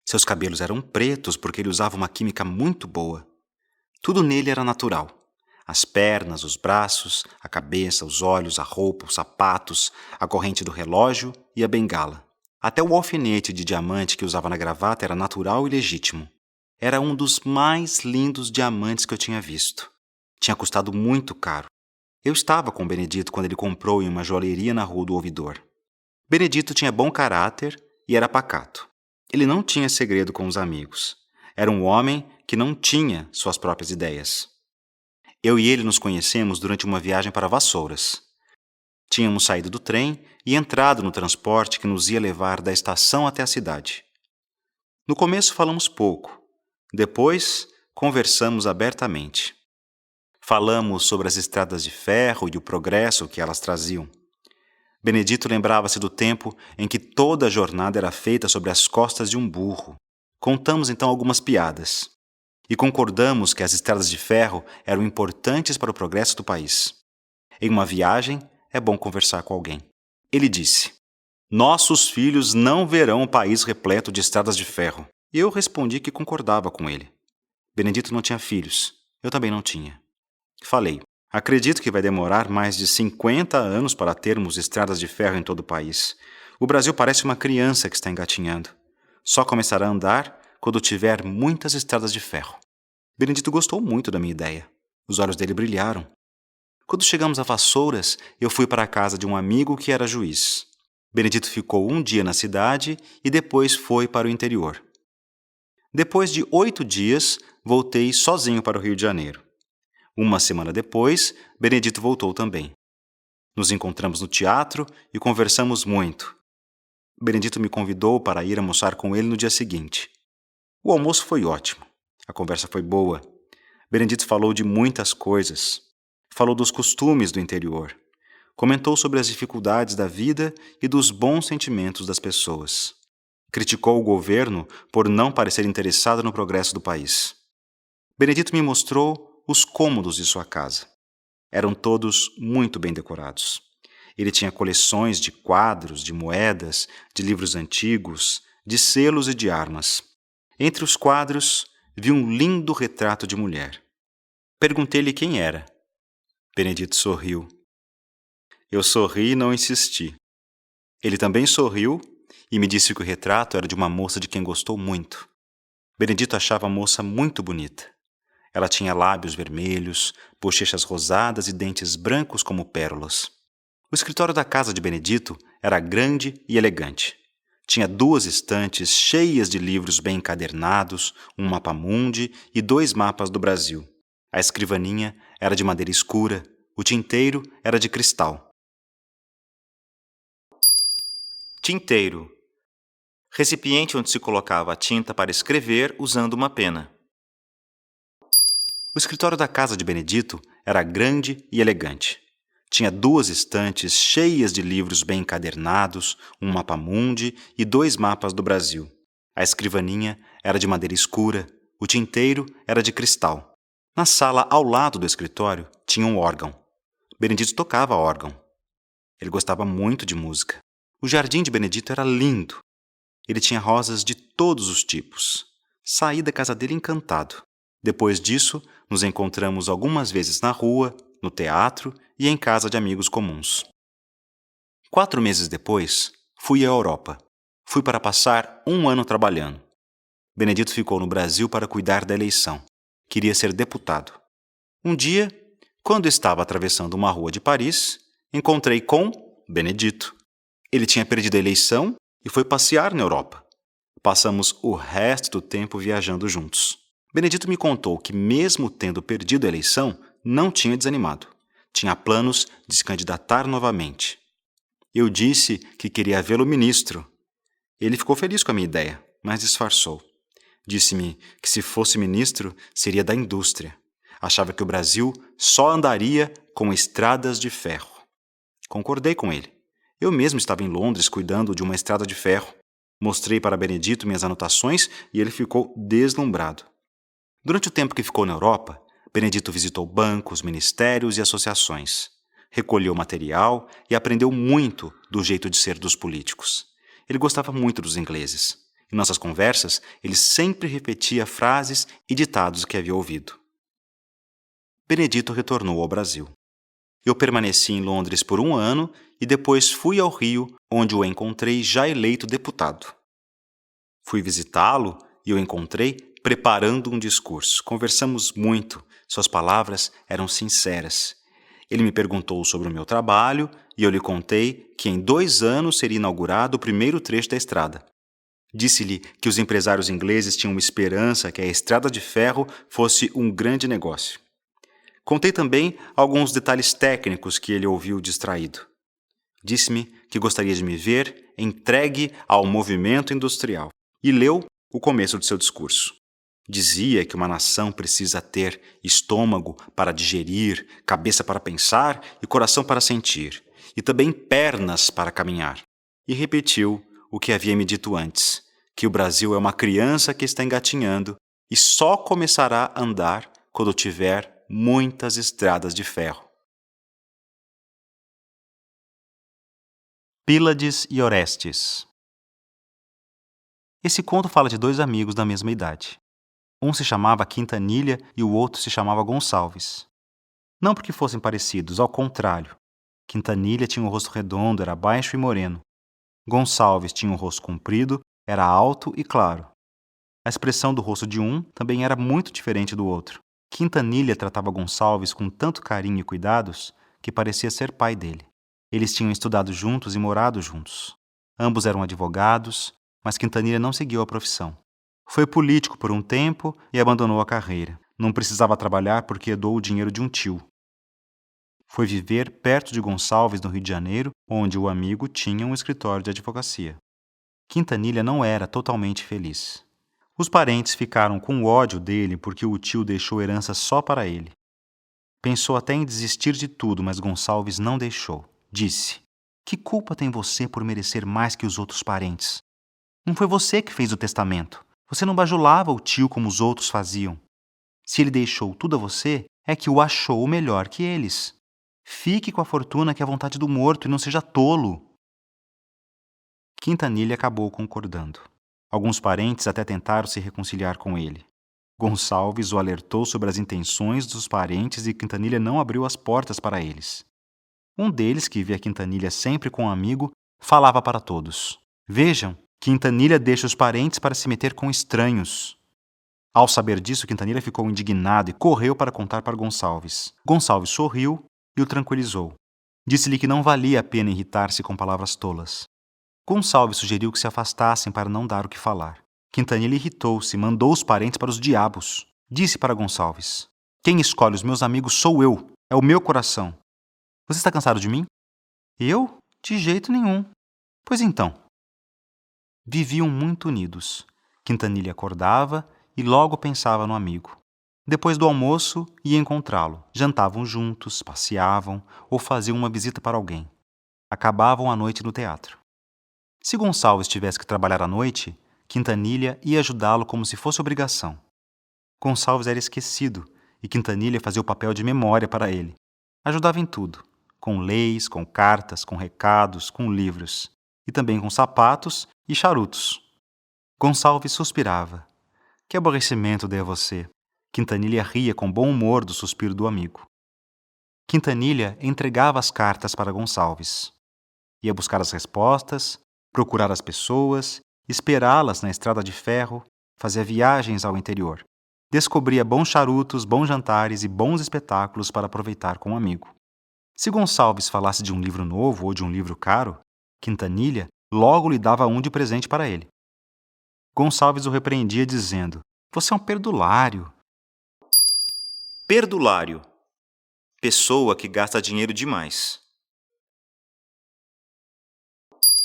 Seus cabelos eram pretos porque ele usava uma química muito boa. Tudo nele era natural. As pernas, os braços, a cabeça, os olhos, a roupa, os sapatos, a corrente do relógio e a bengala. Até o alfinete de diamante que usava na gravata era natural e legítimo. Era um dos mais lindos diamantes que eu tinha visto. Tinha custado muito caro. Eu estava com o Benedito quando ele comprou em uma joalheria na Rua do Ouvidor. Benedito tinha bom caráter e era pacato. Ele não tinha segredo com os amigos. Era um homem que não tinha suas próprias ideias. Eu e ele nos conhecemos durante uma viagem para Vassouras. Tínhamos saído do trem e entrado no transporte que nos ia levar da estação até a cidade. No começo falamos pouco. Depois, conversamos abertamente. Falamos sobre as estradas de ferro e o progresso que elas traziam. Benedito lembrava-se do tempo em que toda a jornada era feita sobre as costas de um burro. Contamos então algumas piadas. E concordamos que as estradas de ferro eram importantes para o progresso do país. Em uma viagem, é bom conversar com alguém. Ele disse: nossos filhos não verão um país repleto de estradas de ferro. E eu respondi que concordava com ele. Benedito não tinha filhos. Eu também não tinha. Falei: acredito que vai demorar mais de 50 anos para termos estradas de ferro em todo o país. O Brasil parece uma criança que está engatinhando. Só começará a andar quando tiver muitas estradas de ferro. Benedito gostou muito da minha ideia. Os olhos dele brilharam. Quando chegamos a Vassouras, eu fui para a casa de um amigo que era juiz. Benedito ficou um dia na cidade e depois foi para o interior. Depois de 8 dias, voltei sozinho para o Rio de Janeiro. Uma semana depois, Benedito voltou também. Nos encontramos no teatro e conversamos muito. Benedito me convidou para ir almoçar com ele no dia seguinte. O almoço foi ótimo. A conversa foi boa. Benedito falou de muitas coisas. Falou dos costumes do interior. Comentou sobre as dificuldades da vida e dos bons sentimentos das pessoas. Criticou o governo por não parecer interessado no progresso do país. Benedito me mostrou os cômodos de sua casa. Eram todos muito bem decorados. Ele tinha coleções de quadros, de moedas, de livros antigos, de selos e de armas. Entre os quadros, vi um lindo retrato de mulher. Perguntei-lhe quem era. Benedito sorriu. Eu sorri e não insisti. Ele também sorriu e me disse que o retrato era de uma moça de quem gostou muito. Benedito achava a moça muito bonita. Ela tinha lábios vermelhos, bochechas rosadas e dentes brancos como pérolas. O escritório da casa de Benedito era grande e elegante. Tinha 2 estantes cheias de livros bem encadernados, um mapa-mundi e 2 mapas do Brasil. A escrivaninha era de madeira escura, o tinteiro era de cristal. Tinteiro. Recipiente onde se colocava a tinta para escrever usando uma pena. O escritório da casa de Benedito era grande e elegante. Tinha 2 estantes cheias de livros bem encadernados, um mapa-mundi e 2 mapas do Brasil. A escrivaninha era de madeira escura, o tinteiro era de cristal. Na sala ao lado do escritório tinha um órgão. Benedito tocava órgão. Ele gostava muito de música. O jardim de Benedito era lindo. Ele tinha rosas de todos os tipos. Saí da casa dele encantado. Depois disso, nos encontramos algumas vezes na rua no teatro e em casa de amigos comuns. 4 meses depois, fui à Europa. Fui para passar 1 ano trabalhando. Benedito ficou no Brasil para cuidar da eleição. Queria ser deputado. Um dia, quando estava atravessando uma rua de Paris, encontrei com Benedito. Ele tinha perdido a eleição e foi passear na Europa. Passamos o resto do tempo viajando juntos. Benedito me contou que, mesmo tendo perdido a eleição, não tinha desanimado. Tinha planos de se candidatar novamente. Eu disse que queria vê-lo ministro. Ele ficou feliz com a minha ideia, mas disfarçou. Disse-me que, se fosse ministro, seria da indústria. Achava que o Brasil só andaria com estradas de ferro. Concordei com ele. Eu mesmo estava em Londres cuidando de uma estrada de ferro. Mostrei para Benedito minhas anotações e ele ficou deslumbrado. Durante o tempo que ficou na Europa, Benedito visitou bancos, ministérios e associações. Recolheu material e aprendeu muito do jeito de ser dos políticos. Ele gostava muito dos ingleses. Em nossas conversas, ele sempre repetia frases e ditados que havia ouvido. Benedito retornou ao Brasil. Eu permaneci em Londres por 1 ano e depois fui ao Rio, onde o encontrei já eleito deputado. Fui visitá-lo e o encontrei preparando um discurso. Conversamos muito, suas palavras eram sinceras. Ele me perguntou sobre o meu trabalho e eu lhe contei que em 2 anos seria inaugurado o primeiro trecho da estrada. Disse-lhe que os empresários ingleses tinham esperança que a estrada de ferro fosse um grande negócio. Contei também alguns detalhes técnicos que ele ouviu distraído. Disse-me que gostaria de me ver entregue ao movimento industrial e leu o começo de seu discurso. Dizia que uma nação precisa ter estômago para digerir, cabeça para pensar e coração para sentir, e também pernas para caminhar. E repetiu o que havia me dito antes, que o Brasil é uma criança que está engatinhando e só começará a andar quando tiver muitas estradas de ferro. Pílades e Orestes. Esse conto fala de 2 amigos da mesma idade. Um se chamava Quintanilha e o outro se chamava Gonçalves. Não porque fossem parecidos, ao contrário. Quintanilha tinha um rosto redondo, era baixo e moreno. Gonçalves tinha um rosto comprido, era alto e claro. A expressão do rosto de um também era muito diferente do outro. Quintanilha tratava Gonçalves com tanto carinho e cuidados que parecia ser pai dele. Eles tinham estudado juntos e morado juntos. Ambos eram advogados, mas Quintanilha não seguiu a profissão. Foi político por um tempo e abandonou a carreira. Não precisava trabalhar porque herdou o dinheiro de um tio. Foi viver perto de Gonçalves, no Rio de Janeiro, onde o amigo tinha um escritório de advocacia. Quintanilha não era totalmente feliz. Os parentes ficaram com ódio dele porque o tio deixou herança só para ele. Pensou até em desistir de tudo, mas Gonçalves não deixou. Disse: "Que culpa tem você por merecer mais que os outros parentes? Não foi você que fez o testamento. Você não bajulava o tio como os outros faziam. Se ele deixou tudo a você, é que o achou melhor que eles. Fique com a fortuna que é a vontade do morto e não seja tolo." Quintanilha acabou concordando. Alguns parentes até tentaram se reconciliar com ele. Gonçalves o alertou sobre as intenções dos parentes e Quintanilha não abriu as portas para eles. Um deles, que via Quintanilha sempre com um amigo, falava para todos: "Vejam, Quintanilha deixa os parentes para se meter com estranhos." Ao saber disso, Quintanilha ficou indignado e correu para contar para Gonçalves. Gonçalves sorriu e o tranquilizou. Disse-lhe que não valia a pena irritar-se com palavras tolas. Gonçalves sugeriu que se afastassem para não dar o que falar. Quintanilha irritou-se e mandou os parentes para os diabos. Disse para Gonçalves: "Quem escolhe os meus amigos sou eu. É o meu coração. Você está cansado de mim?" "Eu? De jeito nenhum." "Pois então." Viviam muito unidos. Quintanilha acordava e logo pensava no amigo. Depois do almoço, ia encontrá-lo. Jantavam juntos, passeavam ou faziam uma visita para alguém. Acabavam a noite no teatro. Se Gonçalves tivesse que trabalhar à noite, Quintanilha ia ajudá-lo como se fosse obrigação. Gonçalves era esquecido e Quintanilha fazia o papel de memória para ele. Ajudava em tudo, com leis, com cartas, com recados, com livros, e também com sapatos e charutos. Gonçalves suspirava. "Que aborrecimento dei a você." Quintanilha ria com bom humor do suspiro do amigo. Quintanilha entregava as cartas para Gonçalves. Ia buscar as respostas, procurar as pessoas, esperá-las na estrada de ferro, fazia viagens ao interior. Descobria bons charutos, bons jantares e bons espetáculos para aproveitar com um amigo. Se Gonçalves falasse de um livro novo ou de um livro caro, Quintanilha logo lhe dava um de presente para ele. Gonçalves o repreendia dizendo: "Você é um perdulário." Perdulário. Pessoa que gasta dinheiro demais.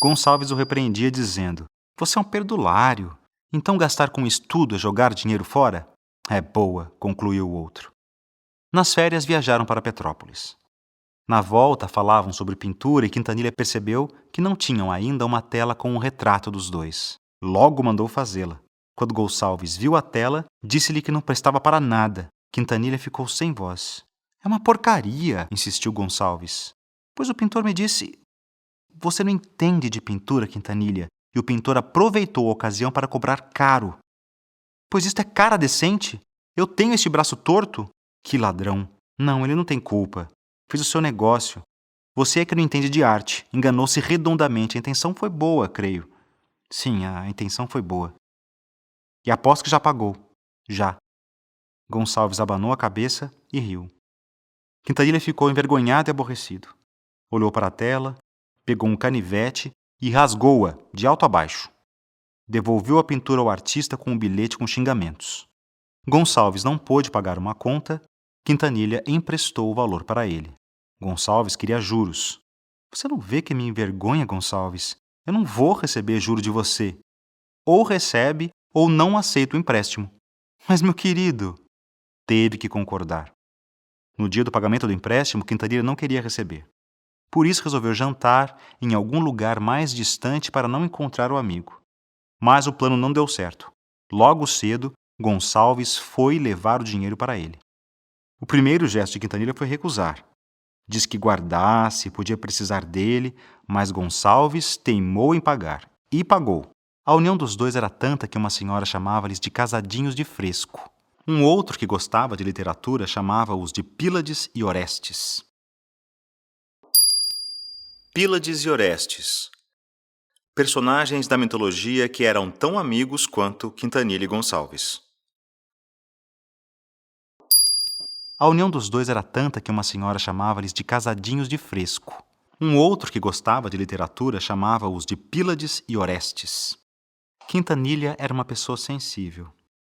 Gonçalves o repreendia dizendo: "Você é um perdulário. Então gastar com estudo é jogar dinheiro fora?" "É boa", concluiu o outro. Nas férias viajaram para Petrópolis. Na volta falavam sobre pintura e Quintanilha percebeu que não tinham ainda uma tela com um retrato dos dois. Logo mandou fazê-la. Quando Gonçalves viu a tela, disse-lhe que não prestava para nada. Quintanilha ficou sem voz. "É uma porcaria", insistiu Gonçalves. "Pois o pintor me disse..." "Você não entende de pintura, Quintanilha, e o pintor aproveitou a ocasião para cobrar caro." "Pois isto é cara decente? Eu tenho este braço torto?" "Que ladrão." "Não, ele não tem culpa. Fez o seu negócio. Você é que não entende de arte. Enganou-se redondamente. A intenção foi boa, creio." "Sim, a intenção foi boa." "E aposto que já pagou." "Já." Gonçalves abanou a cabeça e riu. Quintanilha ficou envergonhado e aborrecido. Olhou para a tela, pegou um canivete e rasgou-a de alto a baixo. Devolveu a pintura ao artista com um bilhete com xingamentos. Gonçalves não pôde pagar uma conta. Quintanilha emprestou o valor para ele. Gonçalves queria juros. "Você não vê que me envergonha, Gonçalves? Eu não vou receber juro de você. Ou recebe ou não aceito o empréstimo." "Mas, meu querido..." Teve que concordar. No dia do pagamento do empréstimo, Quintanilha não queria receber. Por isso resolveu jantar em algum lugar mais distante para não encontrar o amigo. Mas o plano não deu certo. Logo cedo, Gonçalves foi levar o dinheiro para ele. O primeiro gesto de Quintanilha foi recusar. Disse que guardasse, podia precisar dele, mas Gonçalves teimou em pagar. E pagou. A união dos dois era tanta que uma senhora chamava-lhes de casadinhos de fresco. Um outro que gostava de literatura chamava-os de Pílades e Orestes. Pílades e Orestes. Personagens da mitologia que eram tão amigos quanto Quintanilha e Gonçalves. A união dos dois era tanta que uma senhora chamava-lhes de casadinhos de fresco. Um outro que gostava de literatura chamava-os de Pílades e Orestes. Quintanilha era uma pessoa sensível.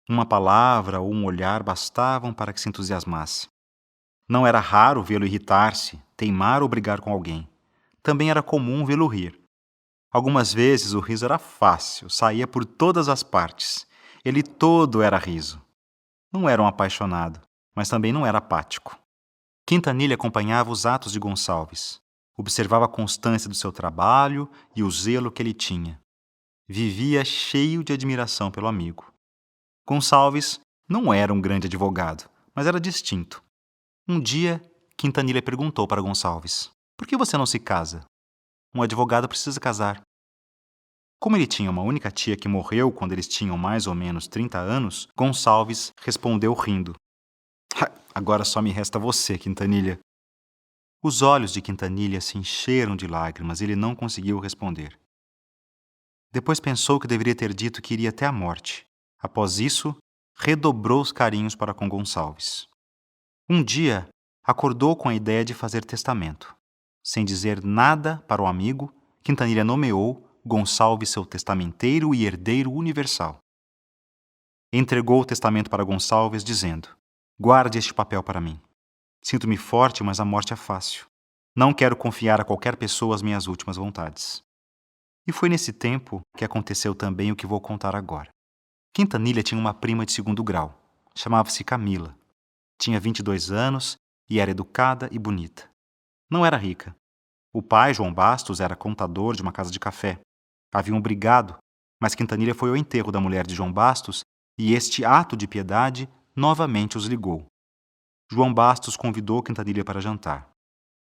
Uma palavra ou um olhar bastavam para que se entusiasmasse. Não era raro vê-lo irritar-se, teimar ou brigar com alguém. Também era comum vê-lo rir. Algumas vezes o riso era fácil, saía por todas as partes. Ele todo era riso. Não era um apaixonado, mas também não era apático. Quintanilha acompanhava os atos de Gonçalves. Observava a constância do seu trabalho e o zelo que ele tinha. Vivia cheio de admiração pelo amigo. Gonçalves não era um grande advogado, mas era distinto. Um dia, Quintanilha perguntou para Gonçalves: "Por que você não se casa?" "Um advogado precisa casar." Como ele tinha uma única tia que morreu quando eles tinham mais ou menos 30 anos, Gonçalves respondeu rindo: "Agora só me resta você, Quintanilha." Os olhos de Quintanilha se encheram de lágrimas e ele não conseguiu responder. Depois pensou que deveria ter dito que iria até a morte. Após isso, redobrou os carinhos para com Gonçalves. Um dia, acordou com a ideia de fazer testamento. Sem dizer nada para o amigo, Quintanilha nomeou Gonçalves seu testamenteiro e herdeiro universal. Entregou o testamento para Gonçalves, dizendo: "Guarde este papel para mim. Sinto-me forte, mas a morte é fácil. Não quero confiar a qualquer pessoa as minhas últimas vontades." E foi nesse tempo que aconteceu também o que vou contar agora. Quintanilha tinha uma prima de segundo grau. Chamava-se Camila. Tinha 22 anos e era educada e bonita. Não era rica. O pai, João Bastos, era contador de uma casa de café. Haviam brigado, mas Quintanilha foi ao enterro da mulher de João Bastos e este ato de piedade novamente os ligou. João Bastos convidou Quintanilha para jantar.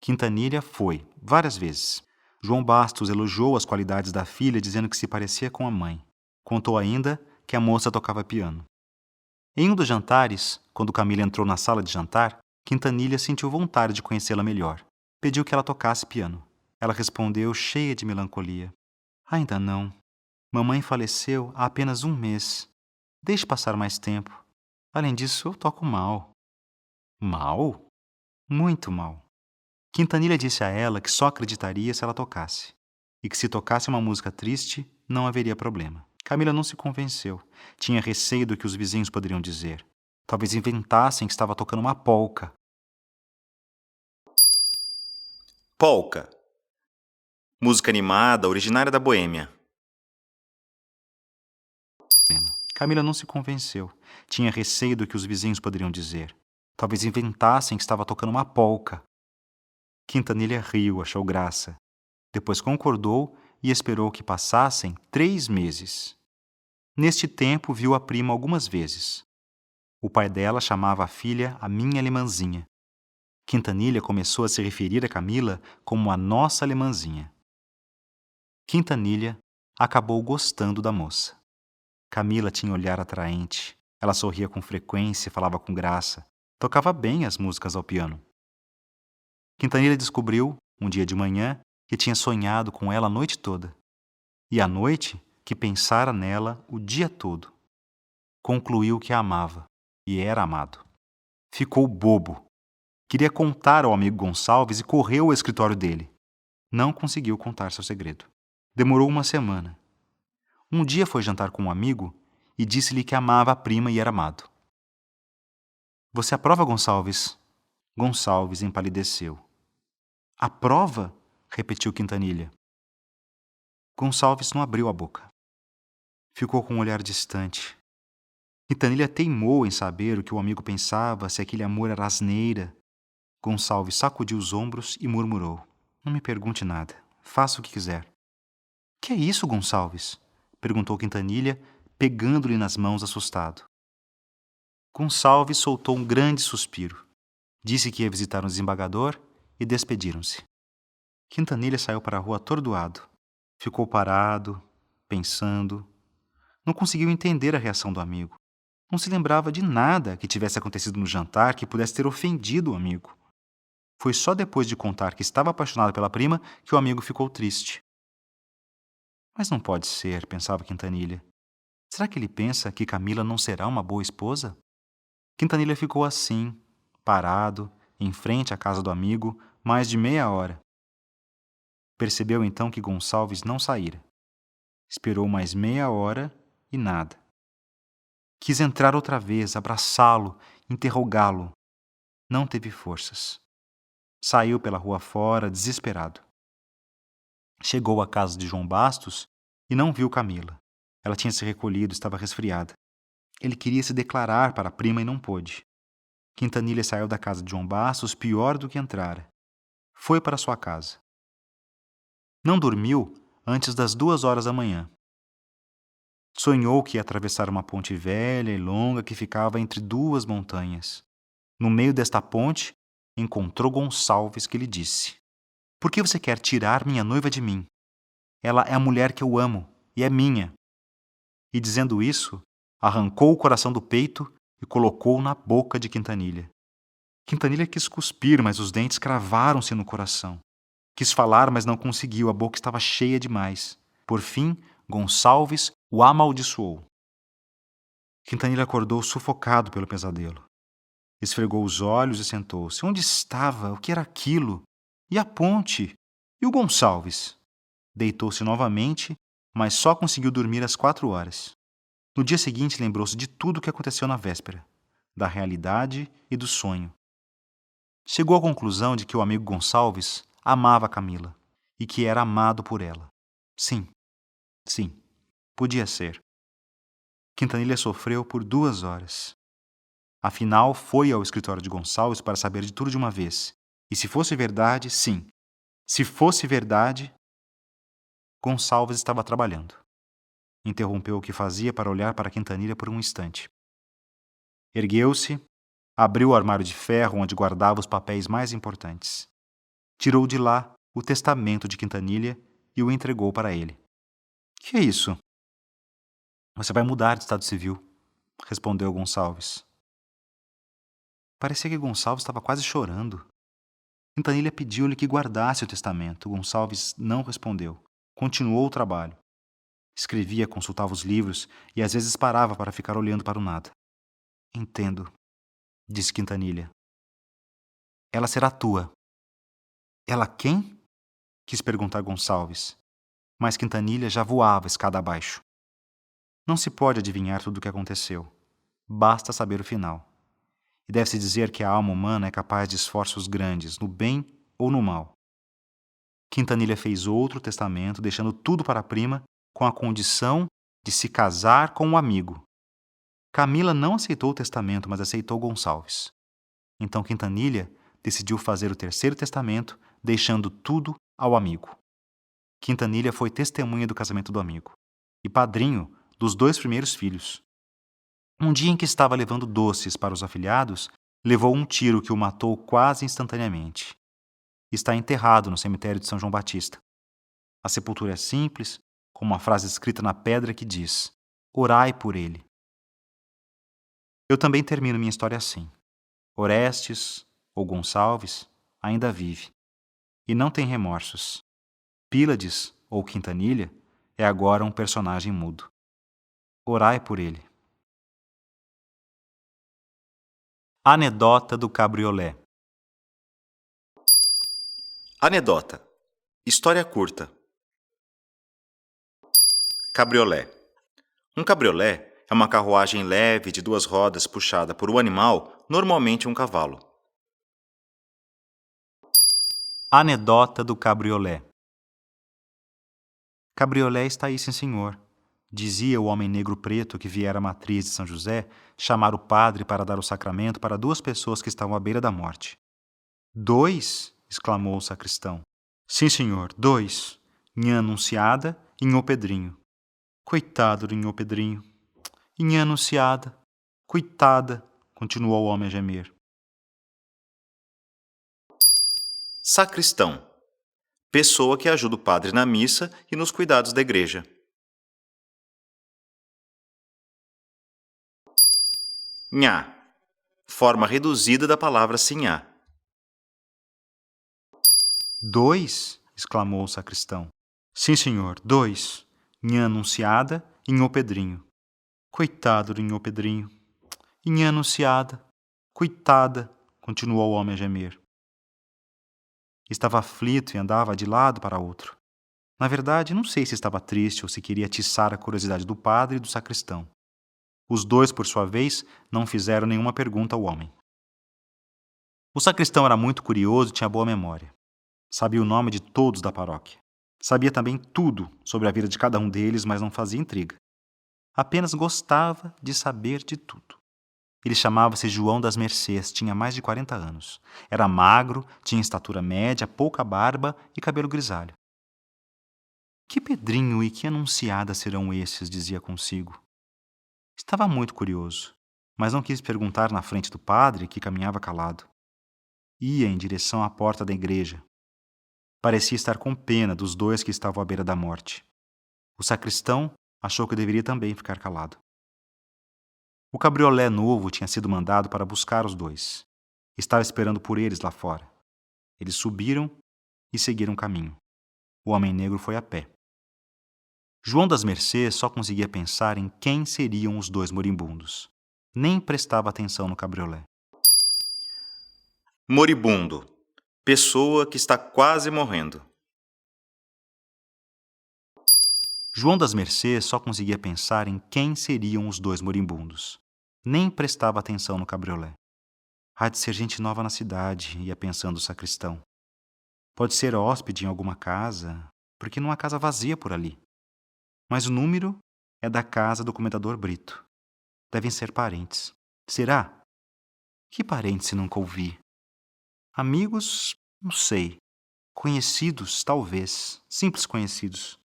Quintanilha foi, várias vezes. João Bastos elogiou as qualidades da filha, dizendo que se parecia com a mãe. Contou ainda que a moça tocava piano. Em um dos jantares, quando Camila entrou na sala de jantar, Quintanilha sentiu vontade de conhecê-la melhor. Pediu que ela tocasse piano. Ela respondeu cheia de melancolia: Ainda não. Mamãe faleceu há apenas um mês. Deixe passar mais tempo. Além disso, eu toco mal. Mal? Muito mal. Quintanilha disse a ela que só acreditaria se ela tocasse, e que se tocasse uma música triste, não haveria problema. Camila não se convenceu. Tinha receio do que os vizinhos poderiam dizer. Talvez inventassem que estava tocando uma polca. Polca. Música animada originária da Boêmia. Camila não se convenceu. Tinha receio do que os vizinhos poderiam dizer. Talvez inventassem que estava tocando uma polca. Quintanilha riu, achou graça. Depois concordou e esperou que passassem 3 meses. Neste tempo, viu a prima algumas vezes. O pai dela chamava a filha a minha alemãzinha. Quintanilha começou a se referir a Camila como a nossa alemãzinha. Quintanilha acabou gostando da moça. Camila tinha olhar atraente. Ela sorria com frequência e falava com graça. Tocava bem as músicas ao piano. Quintanilha descobriu, um dia de manhã, que tinha sonhado com ela a noite toda. E à noite, que pensara nela o dia todo. Concluiu que a amava e era amado. Ficou bobo. Queria contar ao amigo Gonçalves e correu ao escritório dele. Não conseguiu contar seu segredo. Demorou uma semana. Um dia foi jantar com um amigo e disse-lhe que amava a prima e era amado. Você aprova, Gonçalves? Gonçalves empalideceu. Aprova? Repetiu Quintanilha. Gonçalves não abriu a boca. Ficou com um olhar distante. Quintanilha teimou em saber o que o amigo pensava, se aquele amor era asneira. Gonçalves sacudiu os ombros e murmurou: Não me pergunte nada. Faça o que quiser. Que é isso, Gonçalves? Perguntou Quintanilha, pegando-lhe nas mãos assustado. Gonçalves soltou um grande suspiro. Disse que ia visitar um desembargador e despediram-se. Quintanilha saiu para a rua atordoado. Ficou parado, pensando. Não conseguiu entender a reação do amigo. Não se lembrava de nada que tivesse acontecido no jantar que pudesse ter ofendido o amigo. Foi só depois de contar que estava apaixonado pela prima que o amigo ficou triste. Mas não pode ser, pensava Quintanilha. Será que ele pensa que Camila não será uma boa esposa? Quintanilha ficou assim, parado, em frente à casa do amigo, mais de meia hora. Percebeu então que Gonçalves não saíra. Esperou mais meia hora e nada. Quis entrar outra vez, abraçá-lo, interrogá-lo. Não teve forças. Saiu pela rua fora, desesperado. Chegou à casa de João Bastos e não viu Camila. Ela tinha se recolhido, estava resfriada. Ele queria se declarar para a prima e não pôde. Quintanilha saiu da casa de João Bastos pior do que entrara. Foi para sua casa. Não dormiu antes das 2 horas da manhã. Sonhou que ia atravessar uma ponte velha e longa que ficava entre 2 montanhas. No meio desta ponte, encontrou Gonçalves, que lhe disse: Por que você quer tirar minha noiva de mim? Ela é a mulher que eu amo e é minha. E dizendo isso, arrancou o coração do peito e colocou na boca de Quintanilha. Quintanilha quis cuspir, mas os dentes cravaram-se no coração. Quis falar, mas não conseguiu, a boca estava cheia demais. Por fim, Gonçalves o amaldiçoou. Quintanilha acordou sufocado pelo pesadelo. Esfregou os olhos e sentou-se. Onde estava? O que era aquilo? E a ponte? E o Gonçalves? Deitou-se novamente, mas só conseguiu dormir às 4 horas. No dia seguinte, lembrou-se de tudo o que aconteceu na véspera, da realidade e do sonho. Chegou à conclusão de que o amigo Gonçalves amava Camila e que era amado por ela. Sim, podia ser. Quintanilha sofreu por 2 horas. Afinal, foi ao escritório de Gonçalves para saber de tudo de uma vez. E se fosse verdade, sim. Se fosse verdade, Gonçalves estava trabalhando. Interrompeu o que fazia para olhar para Quintanilha por um instante. Ergueu-se, abriu o armário de ferro onde guardava os papéis mais importantes. Tirou de lá o testamento de Quintanilha e o entregou para ele. Que é isso? Você vai mudar de estado civil, respondeu Gonçalves. Parecia que Gonçalves estava quase chorando. Quintanilha pediu-lhe que guardasse o testamento. Gonçalves não respondeu. Continuou o trabalho. Escrevia, consultava os livros e às vezes parava para ficar olhando para o nada. Entendo, disse Quintanilha. Ela será tua. Ela quem? Quis perguntar Gonçalves. Mas Quintanilha já voava escada abaixo. Não se pode adivinhar tudo o que aconteceu. Basta saber o final. E deve-se dizer que a alma humana é capaz de esforços grandes, no bem ou no mal. Quintanilha fez outro testamento, deixando tudo para a prima, com a condição de se casar com um amigo. Camila não aceitou o testamento, mas aceitou Gonçalves. Então Quintanilha decidiu fazer o terceiro testamento, deixando tudo ao amigo. Quintanilha foi testemunha do casamento do amigo e padrinho dos 2 primeiros filhos. Um dia em que estava levando doces para os afilhados, levou um tiro que o matou quase instantaneamente. Está enterrado no cemitério de São João Batista. A sepultura é simples, com uma frase escrita na pedra que diz: "Orai por ele". Eu também termino minha história assim. Orestes, ou Gonçalves, ainda vive. E não tem remorsos. Pílades, ou Quintanilha, é agora um personagem mudo. Orai por ele. Anedota do cabriolé. Anedota. História curta. Cabriolé. Um cabriolé é uma carruagem leve de 2 rodas puxada por um animal, normalmente um cavalo. Anedota do cabriolé. Cabriolé está aí, sim, senhor, dizia o homem negro preto que viera à matriz de São José chamar o padre para dar o sacramento para 2 pessoas que estavam à beira da morte. 2? Exclamou o sacristão. Sim, senhor, 2. Nhã Anunciada e Nhô Pedrinho. Coitado do Nhô Pedrinho. Nhã Anunciada. Coitada, continuou o homem a gemer. Sacristão. Pessoa que ajuda o padre na missa e nos cuidados da igreja. Nhá. Forma reduzida da palavra sinhá. 2? Exclamou o sacristão. Sim, senhor, 2. Nhã Anunciada e Nhô Pedrinho. Coitado do Nhô Pedrinho. Nhã Anunciada. Coitada, continuou o homem a gemer. Estava aflito e andava de lado para outro. Na verdade, não sei se estava triste ou se queria atiçar a curiosidade do padre e do sacristão. Os 2, por sua vez, não fizeram nenhuma pergunta ao homem. O sacristão era muito curioso e tinha boa memória. Sabia o nome de todos da paróquia. Sabia também tudo sobre a vida de cada um deles, mas não fazia intriga. Apenas gostava de saber de tudo. Ele chamava-se João das Mercês, tinha mais de 40 anos. Era magro, tinha estatura média, pouca barba e cabelo grisalho. Que Pedrinho e que Anunciada serão esses, dizia consigo. Estava muito curioso, mas não quis perguntar na frente do padre, que caminhava calado. Ia em direção à porta da igreja. Parecia estar com pena dos 2 que estavam à beira da morte. O sacristão achou que deveria também ficar calado. O cabriolé novo tinha sido mandado para buscar os 2. Estava esperando por eles lá fora. Eles subiram e seguiram o caminho. O homem negro foi a pé. João das Mercês só conseguia pensar em quem seriam os 2 moribundos. Nem prestava atenção no cabriolé. Moribundo. Pessoa que está quase morrendo. João das Mercês só conseguia pensar em quem seriam os 2 moribundos. Nem prestava atenção no cabriolé. Há de ser gente nova na cidade, ia pensando o sacristão. Pode ser hóspede em alguma casa, porque não há casa vazia por ali. Mas o número é da casa do comendador Brito. Devem ser parentes. Será? Que parentes se nunca ouvi? Amigos, não sei. Conhecidos, talvez. Simples conhecidos.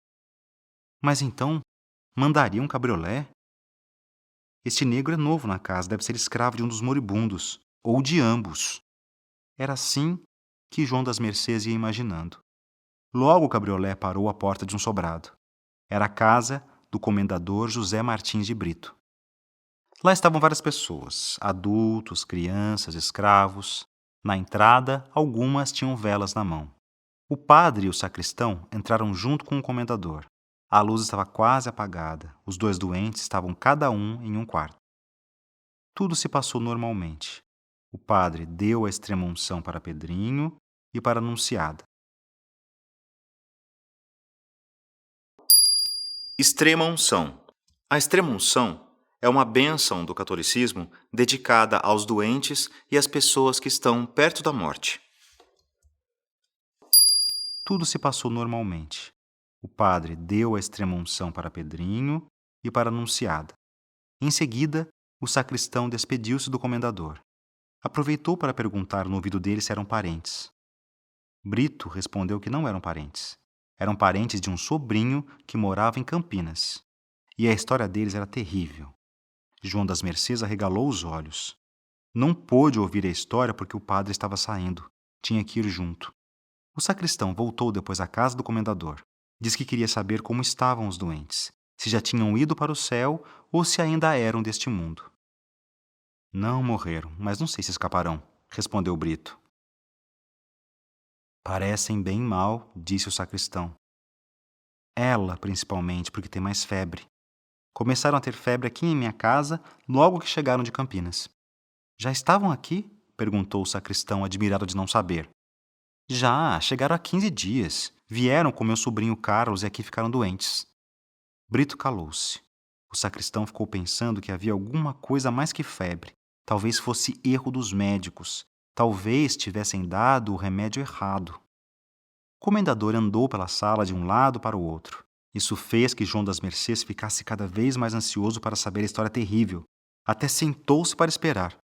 Mas então, mandaria um cabriolé? Este negro é novo na casa, deve ser escravo de um dos moribundos, ou de ambos. Era assim que João das Mercês ia imaginando. Logo o cabriolé parou à porta de um sobrado. Era a casa do comendador José Martins de Brito. Lá estavam várias pessoas, adultos, crianças, escravos. Na entrada, algumas tinham velas na mão. O padre e o sacristão entraram junto com o comendador. A luz estava quase apagada. Os dois doentes estavam cada um em um quarto. Tudo se passou normalmente. O padre deu a extrema-unção para Pedrinho e para a Anunciada. Extrema-unção. A extrema-unção é uma bênção do catolicismo dedicada aos doentes e às pessoas que estão perto da morte. Tudo se passou normalmente. O padre deu a extrema-unção para Pedrinho e para a Anunciada. Em seguida, o sacristão despediu-se do comendador. Aproveitou para perguntar no ouvido dele se eram parentes. Brito respondeu que não eram parentes. Eram parentes de um sobrinho que morava em Campinas. E a história deles era terrível. João das Mercês arregalou os olhos. Não pôde ouvir a história porque o padre estava saindo. Tinha que ir junto. O sacristão voltou depois à casa do comendador. Diz que queria saber como estavam os doentes, se já tinham ido para o céu ou se ainda eram deste mundo. Não morreram, mas não sei se escaparão, respondeu Brito. Parecem bem mal, disse o sacristão. Ela, principalmente, porque tem mais febre. Começaram a ter febre aqui em minha casa logo que chegaram de Campinas. Já estavam aqui? Perguntou o sacristão, admirado de não saber. Já, chegaram há 15 dias. Vieram com meu sobrinho Carlos e aqui ficaram doentes. Brito calou-se. O sacristão ficou pensando que havia alguma coisa mais que febre. Talvez fosse erro dos médicos. Talvez tivessem dado o remédio errado. O comendador andou pela sala de um lado para o outro. Isso fez que João das Mercês ficasse cada vez mais ansioso para saber a história terrível. Até sentou-se para esperar.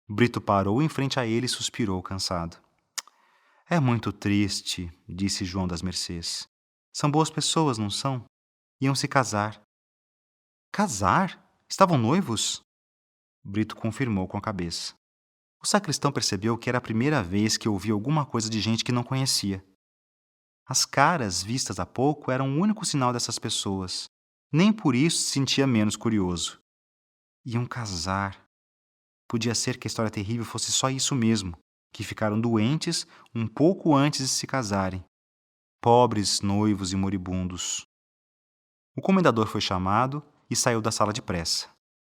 Brito parou em frente a ele e suspirou, cansado. É muito triste, disse João das Mercês. São boas pessoas, não são? Iam se casar. Casar? Estavam noivos? Brito confirmou com a cabeça. O sacristão percebeu que era a primeira vez que ouvia alguma coisa de gente que não conhecia. As caras vistas há pouco eram o único sinal dessas pessoas. Nem por isso se sentia menos curioso. Iam casar. Podia ser que a história terrível fosse só isso mesmo, que ficaram doentes um pouco antes de se casarem. Pobres noivos e moribundos. O comendador foi chamado e saiu da sala depressa.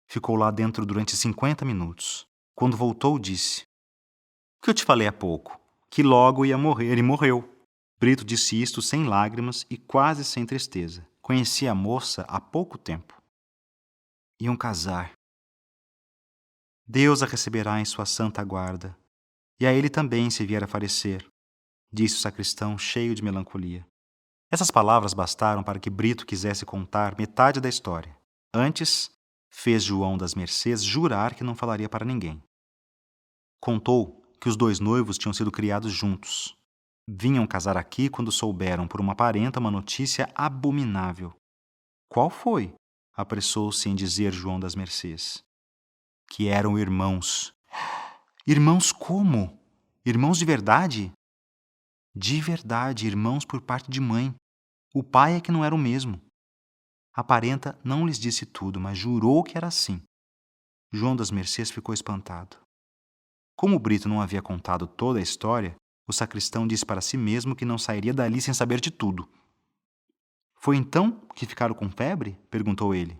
Ficou lá dentro durante 50 minutos. Quando voltou, disse: O que eu te falei há pouco? Que logo ia morrer, e morreu. Brito disse isto sem lágrimas e quase sem tristeza. Conhecia a moça há pouco tempo. Iam casar. Deus a receberá em sua santa guarda, e a ele também se vier a falecer, disse o sacristão cheio de melancolia. Essas palavras bastaram para que Brito quisesse contar metade da história. Antes, fez João das Mercês jurar que não falaria para ninguém. Contou que os dois noivos tinham sido criados juntos. Vinham casar aqui quando souberam por uma parenta uma notícia abominável. Qual foi? Apressou-se em dizer João das Mercês. Que eram irmãos. Irmãos como? Irmãos de verdade? De verdade, irmãos por parte de mãe. O pai é que não era o mesmo. A parenta não lhes disse tudo, mas jurou que era assim. João das Mercês ficou espantado. Como o Brito não havia contado toda a história, o sacristão disse para si mesmo que não sairia dali sem saber de tudo. Foi então que ficaram com febre? Perguntou ele.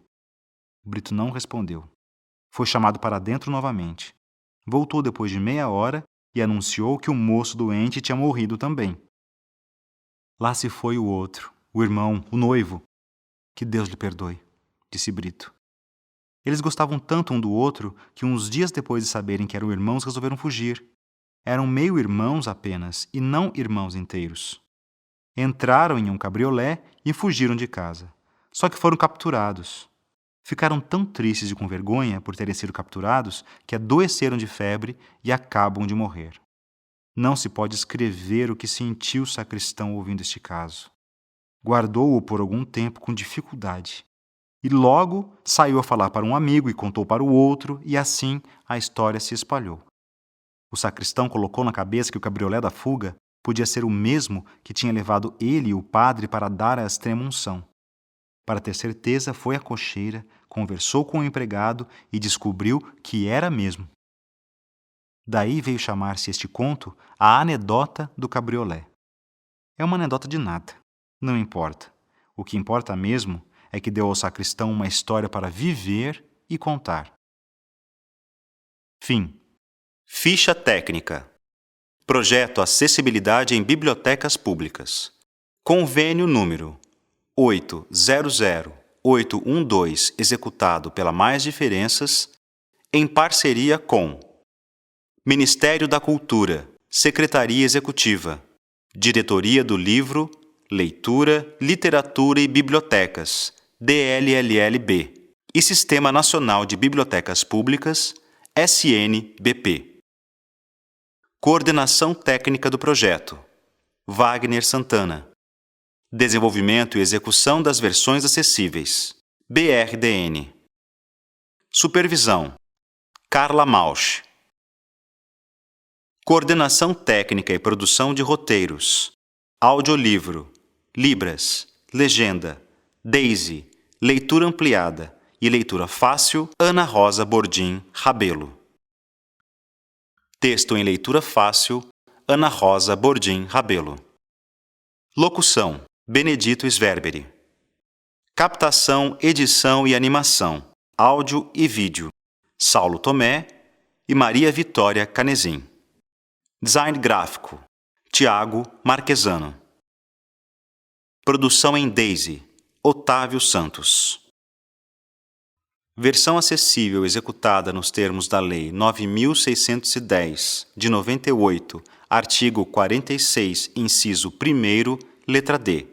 O Brito não respondeu. Foi chamado para dentro novamente. Voltou depois de meia hora e anunciou que o moço doente tinha morrido também. Lá se foi o outro, o irmão, o noivo. Que Deus lhe perdoe, disse Brito. Eles gostavam tanto um do outro que uns dias depois de saberem que eram irmãos resolveram fugir. Eram meio-irmãos apenas e não irmãos inteiros. Entraram em um cabriolé e fugiram de casa. Só que foram capturados. Ficaram tão tristes e com vergonha por terem sido capturados que adoeceram de febre e acabam de morrer. Não se pode escrever o que sentiu o sacristão ouvindo este caso. Guardou-o por algum tempo com dificuldade. E logo saiu a falar para um amigo e contou para o outro, e assim a história se espalhou. O sacristão colocou na cabeça que o cabriolé da fuga podia ser o mesmo que tinha levado ele e o padre para dar a extrema-unção. Para ter certeza, foi à cocheira, conversou com o empregado e descobriu que era mesmo. Daí veio chamar-se este conto a anedota do cabriolé. É uma anedota de nada, não importa. O que importa mesmo é que deu ao sacristão uma história para viver e contar. Fim. Ficha técnica. Projeto Acessibilidade em Bibliotecas Públicas. Convênio número 800812, executado pela Mais Diferenças, em parceria com Ministério da Cultura, Secretaria Executiva, Diretoria do Livro, Leitura, Literatura e Bibliotecas, DLLB, e Sistema Nacional de Bibliotecas Públicas, SNBP. Coordenação técnica do projeto: Wagner Santana. Desenvolvimento e execução das versões acessíveis: BRDN. Supervisão: Carla Mausch. Coordenação técnica e produção de roteiros: audiolivro, Libras, legenda, Daisy, leitura ampliada e leitura fácil, Ana Rosa Bordim Rabelo. Texto em leitura fácil, Ana Rosa Bordim Rabelo. Locução: Benedito Sverberi. Captação, edição e animação, áudio e vídeo: Saulo Tomé e Maria Vitória Canezin. Design gráfico: Tiago Marquesano. Produção em Daisy: Otávio Santos. Versão acessível executada nos termos da Lei 9.610, de 98, artigo 46, inciso 1º, letra D.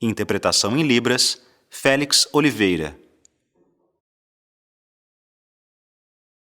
Interpretação em Libras: Félix Oliveira.